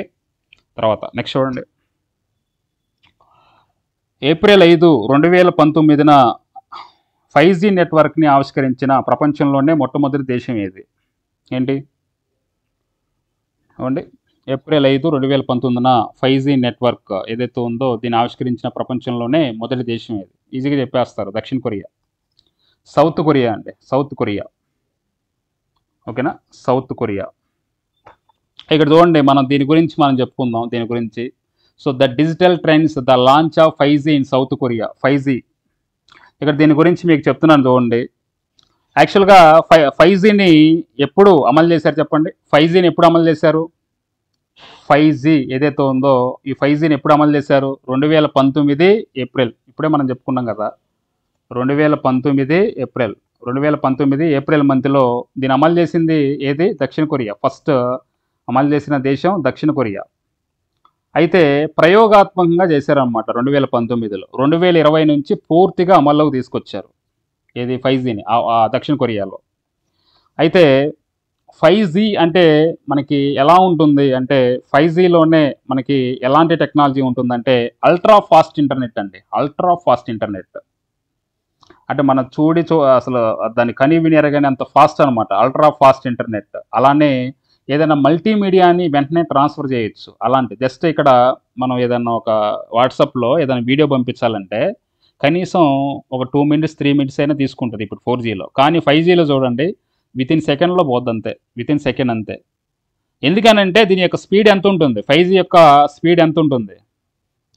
తర్వాత నెక్స్ట్ చూడండి. ఏప్రిల్ 5, 2019 5G నెట్వర్క్ని ఆవిష్కరించిన ప్రపంచంలోనే మొట్టమొదటి దేశం ఏది? ఏంటి అవ్వండి. ఏప్రిల్ 5, 2019 5G నెట్వర్క్ ఏదైతే ఉందో దీన్ని ఆవిష్కరించిన ప్రపంచంలోనే మొదటి దేశం ఏది? ఈజీగా చెప్పేస్తారు, దక్షిణ కొరియా, సౌత్ కొరియా అండి, సౌత్ కొరియా. ఓకేనా, సౌత్ కొరియా. ఇక్కడ చూడండి, దీని గురించి చెప్పుకుందాం దీని గురించి. So the digital trends, the launch of 5G in south Korea. 5G ఇక్కడ దీని గురించి మీకు చెప్తున్నాను చూడండి. యాక్చువల్గా 5Gని ఎప్పుడు అమలు చేశారు చెప్పండి? 5Gని ఎప్పుడు అమలు చేశారు? 5G ఏదైతే ఉందో ఈ 5Gని ఎప్పుడు అమలు చేశారు? 2019 ఏప్రిల్. ఇప్పుడే మనం చెప్పుకున్నాం కదా, 2019 ఏప్రిల్ మంత్లో దీన్ని అమలు చేసింది ఏది? దక్షిణ కొరియా. ఫస్ట్ అమలు చేసిన దేశం దక్షిణ కొరియా. అయితే ప్రయోగాత్మకంగా చేశారనమాట 2019లో. 2020 నుంచి పూర్తిగా అమల్లోకి తీసుకొచ్చారు ఏది? 5Gని దక్షిణ కొరియాలో. అయితే 5G అంటే మనకి ఎలా ఉంటుంది అంటే 5Gలోనే మనకి ఎలాంటి టెక్నాలజీ ఉంటుందంటే అల్ట్రా ఫాస్ట్ ఇంటర్నెట్ అండి. అల్ట్రా ఫాస్ట్ ఇంటర్నెట్ అంటే మనం అసలు దాన్ని కని వినియరగానే అంత ఫాస్ట్ అనమాట, అల్ట్రా ఫాస్ట్ ఇంటర్నెట్. అలానే ఏదైనా మల్టీమీడియాని వెంటనే ట్రాన్స్ఫర్ చేయొచ్చు. అలాంటి జస్ట్ ఇక్కడ మనం ఏదైనా ఒక వాట్సాప్లో ఏదైనా వీడియో పంపించాలంటే కనీసం ఒక 2 minutes 3 minutes అయినా తీసుకుంటుంది ఇప్పుడు 4Gలో. కానీ 5Gలో చూడండి విత్ ఇన్ సెకండ్లో పోద్ది అంతే, విత్ ఇన్ సెకండ్ అంతే. ఎందుకనంటే దీని యొక్క స్పీడ్ ఎంత ఉంటుంది? 5G యొక్క స్పీడ్ ఎంత ఉంటుంది?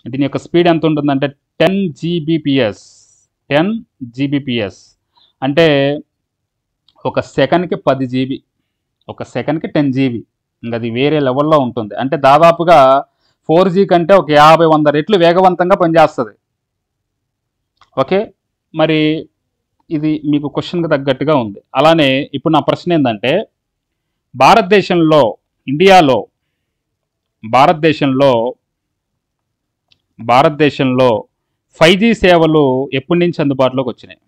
దీని యొక్క స్పీడ్ ఎంత ఉంటుందంటే 10 Gbps. 10 Gbps అంటే ఒక సెకండ్కి 10 GB, ఒక సెకండ్కి 10 GB. ఇంకా అది వేరే లెవెల్లో ఉంటుంది. అంటే దాదాపుగా 4G కంటే ఒక 50-100 రెట్లు వేగవంతంగా పనిచేస్తుంది. ఓకే, మరి ఇది మీకు క్వశ్చన్కి తగ్గట్టుగా ఉంది. అలానే ఇప్పుడు నా ప్రశ్న ఏంటంటే భారతదేశంలో 5G సేవలు ఎప్పటి నుంచి అందుబాటులోకి వచ్చినాయి?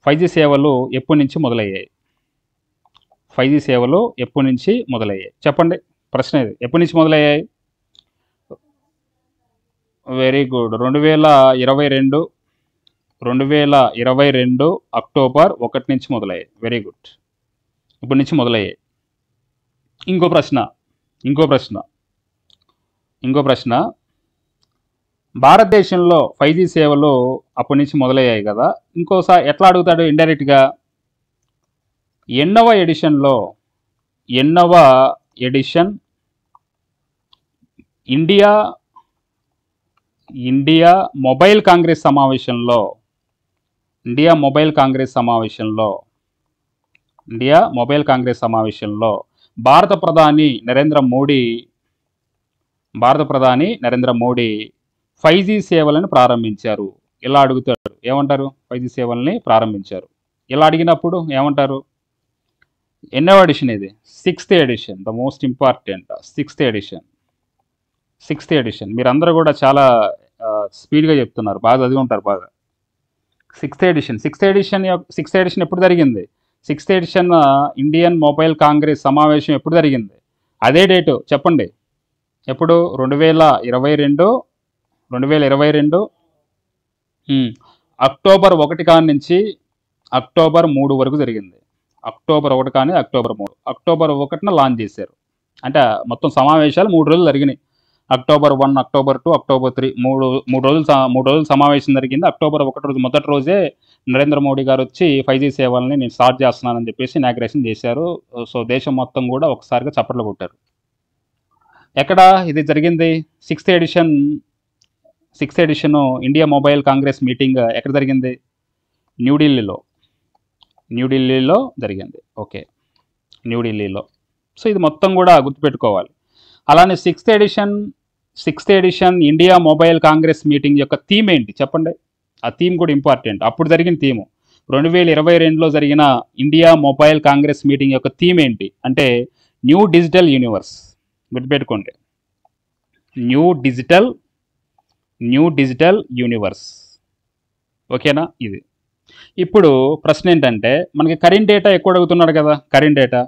5G సేవలు ఎప్పటి నుంచి మొదలయ్యాయి? 5G సేవలు ఎప్పటి నుంచి మొదలయ్యాయి చెప్పండి? ప్రశ్న ఇది, ఎప్పటి నుంచి మొదలయ్యాయి? Very good. 2022 అక్టోబర్ 1 నుంచి మొదలయ్యాయి. Very good. ఇప్పటి నుంచి మొదలయ్యాయి. ఇంకో ప్రశ్న ఇంకో ప్రశ్న ఇంకో ప్రశ్న భారతదేశంలో 5G సేవలు అప్పటి నుంచి మొదలయ్యాయి కదా. ఇంకోసారి ఎట్లా అడుగుతాడు ఇండైరెక్ట్గా, ఎన్నవ ఎడిషన్ ఇండియా మొబైల్ కాంగ్రెస్ సమావేశంలో భారత ప్రధాని నరేంద్ర మోడీ 5G సేవలను ప్రారంభించారు. ఇలా అడుగుతాడు, ఏమంటారు? 5G సేవల్ని ప్రారంభించారు. ఇలా అడిగినప్పుడు ఏమంటారు? ఎన్నో ఎడిషన్ ఇది? 6th edition. The most important 6th edition. మీరందరూ కూడా చాలా స్పీడ్గా చెప్తున్నారు, బాగా చదివి ఉంటారు బాగా. 6th ఎడిషన్ ఎప్పుడు జరిగింది? 6th edition Indian mobile Congress సమావేశం ఎప్పుడు జరిగింది? అదే డేటు చెప్పండి. ఎప్పుడు? 2022 అక్టోబర్ 1 కాని నుంచి అక్టోబర్ 3 వరకు జరిగింది. అక్టోబర్ 1 కానీ అక్టోబర్ 3. అక్టోబర్ 1న లాంచ్ చేశారు. అంటే మొత్తం సమావేశాలు 3 రోజులు జరిగినాయి. అక్టోబర్ 1, అక్టోబర్ 2, అక్టోబర్ 3 మూడు రోజులు సమావేశం జరిగింది. అక్టోబర్ 1 మొదటి రోజే నరేంద్ర మోడీ గారు వచ్చి 5G సేవల్ని నేను స్టార్ట్ చేస్తున్నానని చెప్పేసి ఇనాగ్రేషన్ చేశారు. సో దేశం మొత్తం కూడా ఒకసారిగా చప్పట్లు కొట్టారు. ఎక్కడ ఇది జరిగింది? 6th edition India Mobile Congress meeting ఎక్కడ జరిగింది? న్యూఢిల్లీలో జరిగింది. ఓకే, న్యూఢిల్లీలో. సో ఇది మొత్తం కూడా గుర్తుపెట్టుకోవాలి. అలానే 6th edition India Mobile Congress meeting యొక్క థీమ్ ఏంటి చెప్పండి? ఆ థీమ్ కూడా ఇంపార్టెంట్. అప్పుడు జరిగిన థీము 2022లో జరిగిన ఇండియా మొబైల్ కాంగ్రెస్ మీటింగ్ యొక్క థీమ్ ఏంటి అంటే న్యూ డిజిటల్ యూనివర్స్. గుర్తుపెట్టుకోండి, న్యూ డిజిటల్ యూనివర్స్. ఓకేనా? ఇది. ఇప్పుడు ప్రశ్న ఏంటంటే, మనకి కరెంట్ డేటా ఎక్కువ అడుగుతున్నాడు కదా, కరెంట్ డేటా.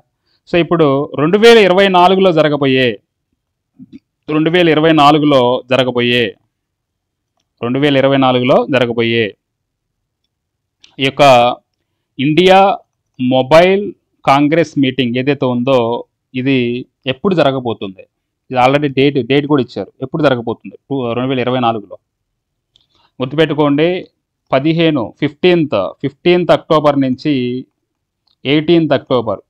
సో ఇప్పుడు 2024లో జరగబోయే ఈ యొక్క ఇండియా మొబైల్ కాంగ్రెస్ మీటింగ్ ఏదైతే ఉందో ఇది ఎప్పుడు జరగబోతుంది? ఇది ఆల్రెడీ డేట్ కూడా ఇచ్చారు. ఎప్పుడు జరగబోతుంది? 2024లో. గుర్తుపెట్టుకోండి, 15th అక్టోబర్ నుంచి 18th అక్టోబర్.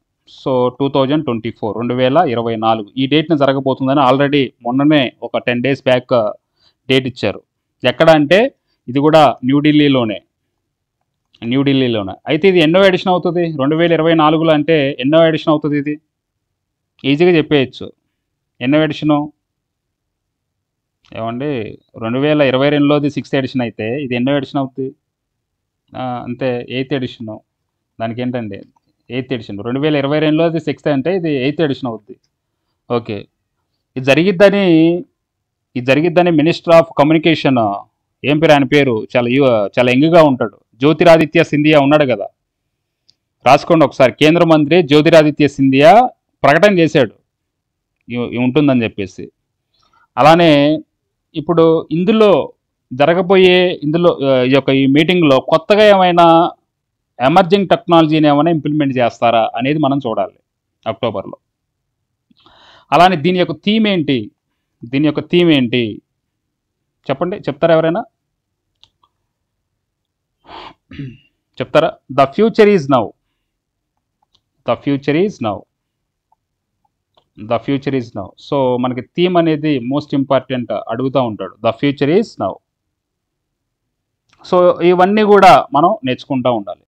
సో 2024 ఈ డేట్ని జరగబోతుందని ఆల్రెడీ మొన్ననే ఒక 10 days బ్యాక్ డేట్ ఇచ్చారు. ఎక్కడ అంటే ఇది కూడా న్యూఢిల్లీలోనే. అయితే ఇది ఎన్నో ఎడిషన్ అవుతుంది? 2024లో అంటే ఎన్నో ఎడిషన్ అవుతుంది? ఇది ఈజీగా చెప్పేయచ్చు. ఎన్నో ఎడిషను? ఏమండి, 2022లోది 6th ఎడిషన్ అయితే ఇది ఎన్నో ఎడిషన్ అవుతుంది? అంతే, 8th ఎడిషను. దానికి ఏంటండి 8th ఎడిషన్. 2022లోది 6th అంటే ఇది 8th ఎడిషన్ అవుతుంది. ఓకే, ఇది జరిగిద్దని మినిస్టర్ ఆఫ్ కమ్యూనికేషన్, ఏం పేరు ఆయన పేరు? చాలా యంగ్గా ఉంటాడు, జ్యోతిరాదిత్య సింధియా ఉన్నాడు కదా, రాసుకోండి ఒకసారి. కేంద్ర మంత్రి జ్యోతిరాదిత్య సింధియా ప్రకటన చేశాడు ఉంటుందని చెప్పేసి. అలానే ఇప్పుడు ఇందులో ఈ మీటింగ్లో కొత్తగా ఏమైనా ఎమర్జింగ్ టెక్నాలజీని ఏమైనా ఇంప్లిమెంట్ చేస్తారా అనేది మనం చూడాలి అక్టోబర్లో. అలానే దీని యొక్క థీమ్ ఏంటి చెప్పండి? చెప్తారా ఎవరైనా? చెప్తారా? The future is now. So మనకి థీమ్ అనేది మోస్ట్ ఇంపార్టెంట్ అడుగుతూ ఉంటాడు. The future is now. So ఇవన్నీ కూడా మనం నేర్చుకుంటూ ఉండాలి.